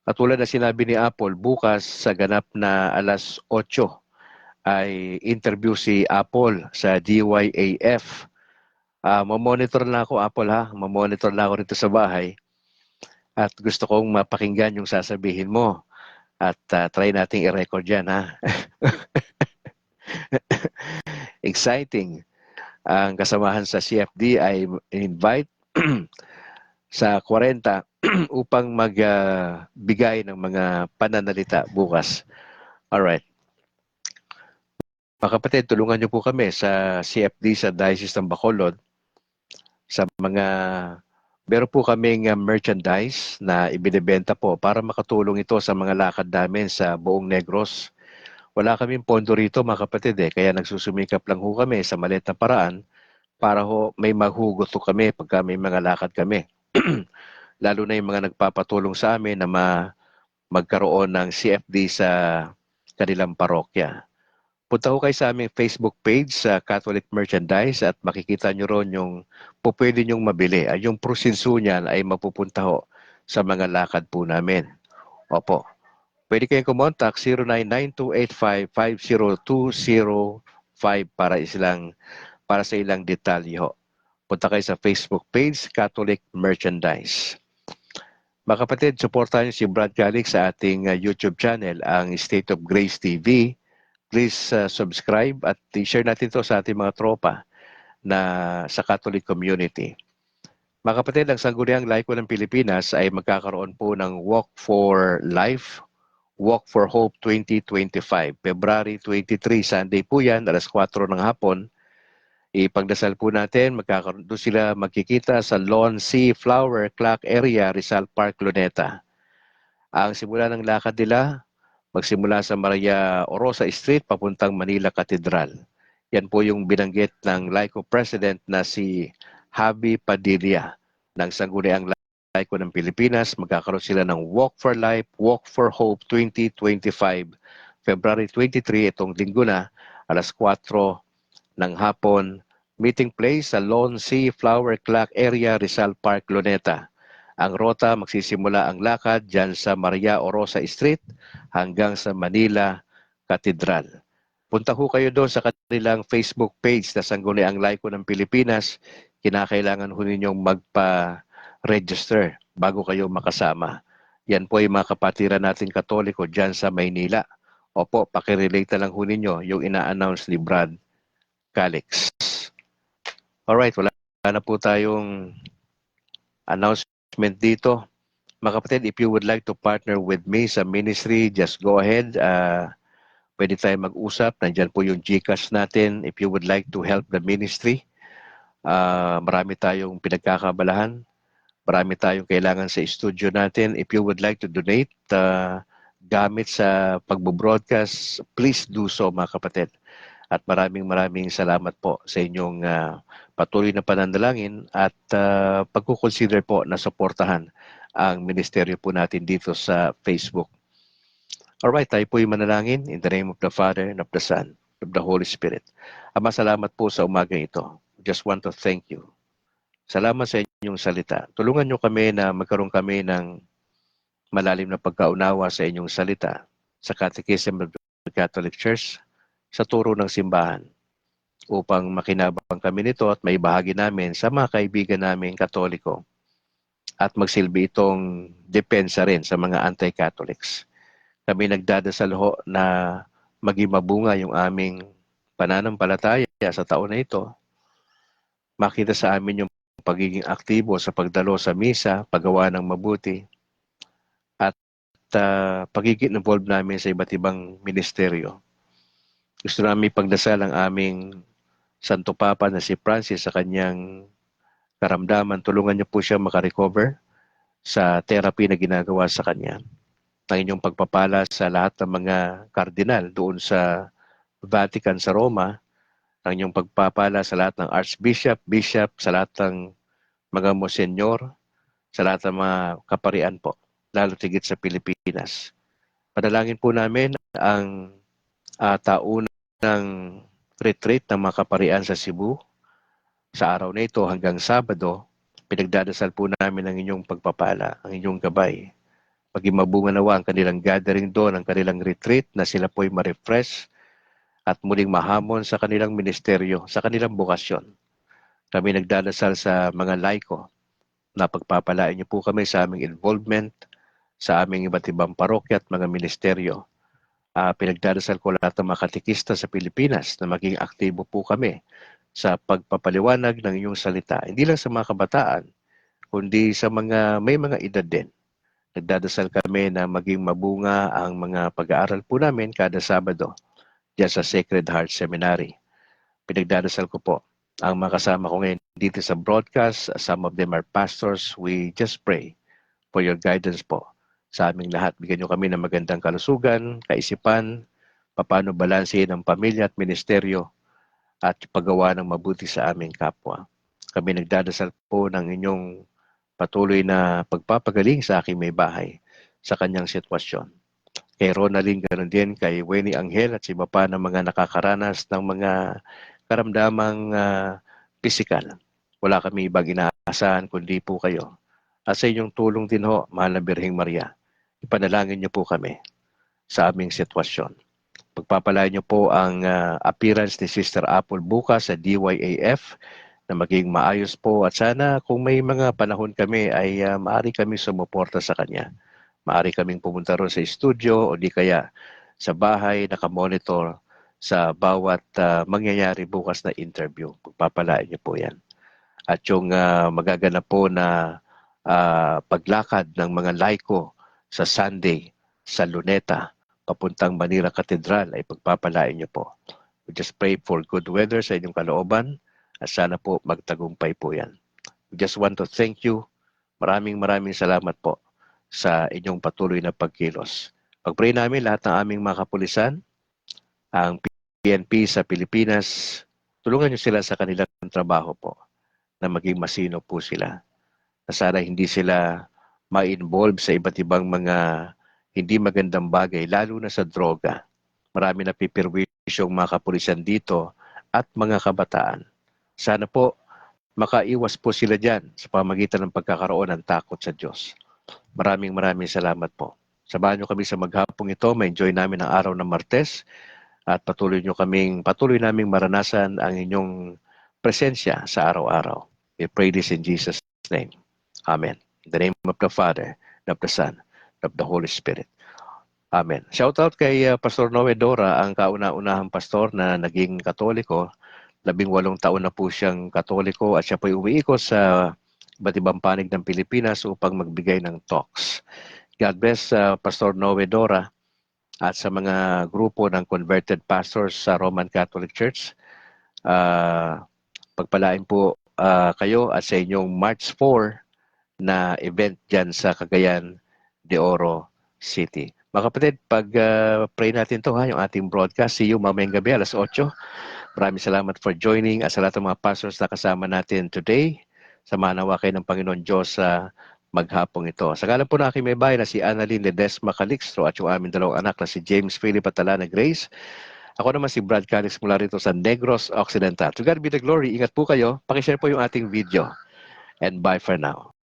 Speaker 1: Katulad na sinabi ni Apple, bukas sa ganap na alas 8 ay interview si Apple sa DYAF. Mamonitor na ako, Apple ha. Mamonitor na ako rito sa bahay. At gusto kong mapakinggan yung sasabihin mo. At try nating i-record yan ha. Exciting. Ang kasamahan sa CFD ay invite sa 40 upang magbigay ng mga pananalita bukas. Alright. Mga kapatid, tulungan niyo po kami sa CFD sa Diocese ng Bacolod sa mga meron po kaming merchandise na ibinebenta po para makatulong ito sa mga lakad namin sa buong Negros. Wala kaming pondo rito mga kapatid kaya nagsusumikap lang ho kami sa maliit na paraan para ho may maghugot ho kami pagka may mga lakad kami. Lalo na yung mga nagpapatulong sa amin na magkaroon ng CFD sa kanilang parokya. Punta ho kayo sa aming Facebook page sa Catholic Merchandise at makikita nyo ron yung pwede nyong mabili. Yung prosinso niyan ay mapupunta ho sa mga lakad po namin. Opo. Pwede kayong kumontak 0992855025 para sa ilang detalye ho. Punta kayo sa Facebook page Catholic Merchandise. Mga kapatid, supportahan niyo si Brad Calix sa ating YouTube channel, ang State of Grace TV. Please subscribe at i-share natin to sa ating mga tropa na sa Catholic community. Mga kapatid, ang Sangguniang Laiko ng Pilipinas ay magkakaroon po ng Walk for Life, Walk for Hope 2025. February 23, Sunday po yan, alas 4 ng hapon. Ipagdasal po natin, doon sila magkikita sa Lawn Sea Flower Clock Area, Rizal Park, Luneta. Ang simula ng lakad nila, magsimula sa Maria Orosa Street, papuntang Manila Cathedral. Yan po yung binanggit ng Laiko President na si Javi Padilla ng Sangguniang Laiko ng Pilipinas. Magkakaroon sila ng Walk for Life, Walk for Hope 2025, February 23, itong linggo na, alas 4 ng hapon. Meeting place sa Lawn Sea Flower Clock Area, Rizal Park, Luneta. Ang rota, magsisimula ang lakad dyan sa Maria Orosa Street hanggang sa Manila Cathedral. Punta ho kayo doon sa kanilang Facebook page na Sangguniang Laiko ng Pilipinas. Kinakailangan ho ninyong magpa-register bago kayo makasama. Yan po ay mga kapatiran natin Katoliko dyan sa Maynila. Opo, pakirelate na lang ho ninyo yung ina-announce ni Brad Calix. Alright, wala na po tayong announcement dito. Mga kapatid, if you would like to partner with me sa ministry, just go ahead. Pwede tayo mag-usap. Nandyan po yung GCash natin. If you would like to help the ministry, marami tayong pinagkakabalahan. Marami tayong kailangan sa studio natin. If you would like to donate gamit sa pagbo-broadcast, please do so mga kapatid. At maraming salamat po sa inyong patuloy na pananalangin at pagkukonsider po na suportahan ang ministeryo po natin dito sa Facebook. Alright, tayo po yung manalangin in the name of the Father and of the Son and of the Holy Spirit. Ama, salamat po sa umagang ito. Just want to thank you. Salamat sa inyong salita. Tulungan nyo kami na magkaroon kami ng malalim na pagkaunawa sa inyong salita sa Catechism of the Catholic Church, sa turo ng simbahan, upang makinabang kami nito at maibahagi namin sa mga kaibigan namin Katoliko at magsilbi itong depensa rin sa mga anti-Catholics. Kami nagdadasal ho na maging mabunga yung aming pananampalataya sa taon na ito. Makita sa amin yung pagiging aktibo sa pagdalo sa misa, paggawa ng mabuti, at pagiging involved namin sa iba't ibang ministeryo. Gusto namin pagdasal ang aming Santo Papa na si Francis sa kanyang karamdaman. Tulungan niyo po siya makarecover sa therapy na ginagawa sa kanya. Ang inyong pagpapala sa lahat ng mga kardinal doon sa Vatican sa Roma. Ang inyong pagpapala sa lahat ng archbishop, bishop, sa lahat ng mga monsenyor, sa lahat ng mga kaparian po, lalo tigit sa Pilipinas. Padalangin po namin ang taunang retreat ng mga kaparian sa Cebu. Sa araw na ito hanggang Sabado, pinagdadasal po namin ang inyong pagpapala, ang inyong gabay. Maging mabunga nawa ang kanilang gathering doon, ang kanilang retreat, na sila po'y ma-refresh at muling mahamon sa kanilang ministeryo, sa kanilang bukasyon. Kami nagdadasal sa mga laiko na pagpapalain niyo po kami sa aming involvement, sa aming iba't ibang parokya at mga ministeryo. Pinagdadasal ko lahat ng mga katikista sa Pilipinas na maging aktibo po kami sa pagpapaliwanag ng iyong salita. Hindi lang sa mga kabataan, kundi sa may mga edad din. Nagdadasal kami na maging mabunga ang mga pag-aaral po namin kada Sabado diyan sa Sacred Heart Seminary. Pinagdadasal ko po ang mga kasama ko ngayon dito sa broadcast. Some of them are pastors. We just pray for your guidance po sa aming lahat. Bigyan nyo kami ng magandang kalusugan, kaisipan, paano balansehin ang pamilya at ministeryo at paggawa ng mabuti sa aming kapwa. Kami nagdadasal po ng inyong patuloy na pagpapagaling sa aking may bahay sa kanyang sitwasyon. Kay Ronaline, ganoon din, kay Winnie Angel at si iba pa ng mga nakakaranas ng mga karamdamang pisikal. Wala kami ibang inaasahan kundi po kayo. At sa inyong tulong din ho, mahal na Birheng Maria, ipanalangin niyo po kami sa aming sitwasyon. Pagpapalain niyo po ang appearance ni Sister Apple bukas sa DYAF na maging maayos po, at sana kung may mga panahon kami ay maaari kami sumuporta sa kanya. Maaari kaming pumunta ron sa studio o di kaya sa bahay nakamonitor sa bawat mangyayari bukas na interview. Pagpapalain niyo po yan. At yung magaganap po na paglakad ng mga laiko sa Sunday sa Luneta papuntang Manila Cathedral ay pagpapalain niyo po. We just pray for good weather sa inyong kalooban at sana po magtagumpay po yan. We just want to thank you. Maraming salamat po sa inyong patuloy na pagkilos. Pag-pray namin lahat ng aming mga kapulisan, ang PNP sa Pilipinas, tulungan niyo sila sa kanilang trabaho po na maging masino po sila. Na sana hindi sila ma-involve sa iba't ibang mga hindi magandang bagay, lalo na sa droga. Marami na pipirwisyong mga kapulisan dito at mga kabataan. Sana po makaiwas po sila dyan sa pamagitan ng pagkakaroon ng takot sa Diyos. Maraming salamat po. Samahan nyo kami sa maghapong ito. Ma-enjoy namin ang araw ng Martes at patuloy naming maranasan ang inyong presensya sa araw-araw. We pray this in Jesus' name. Amen. In the name of the Father, of the Son, of the Holy Spirit. Amen. Shout out kay Pastor Noe Dora, ang kauna-unahang pastor na naging Katoliko. 18 taon na po siyang Katoliko at siya po umiikot sa iba't ibang panig ng Pilipinas upang magbigay ng talks. God bless Pastor Noe Dora at sa mga grupo ng converted pastors sa Roman Catholic Church. Pagpalain po kayo at sa inyong March 4 na event dyan sa Cagayan de Oro City. Mga kapatid, pag-pray natin to yung ating broadcast. See you mamayang gabi, alas 8. Maraming salamat for joining at sa lahat ng mga pastors na kasama natin today. Samahan nawa kayo ng Panginoon Diyos sa maghapong ito. Sa ngalan po na aking may bahay na si Annalyn Ledesma Calixto at yung aming dalawang anak na si James Philip at Alana Grace. Ako naman si Brad Calix mula rito sa Negros Occidental. To God be the glory. Ingat po kayo. Pakishare po yung ating video. And bye for now.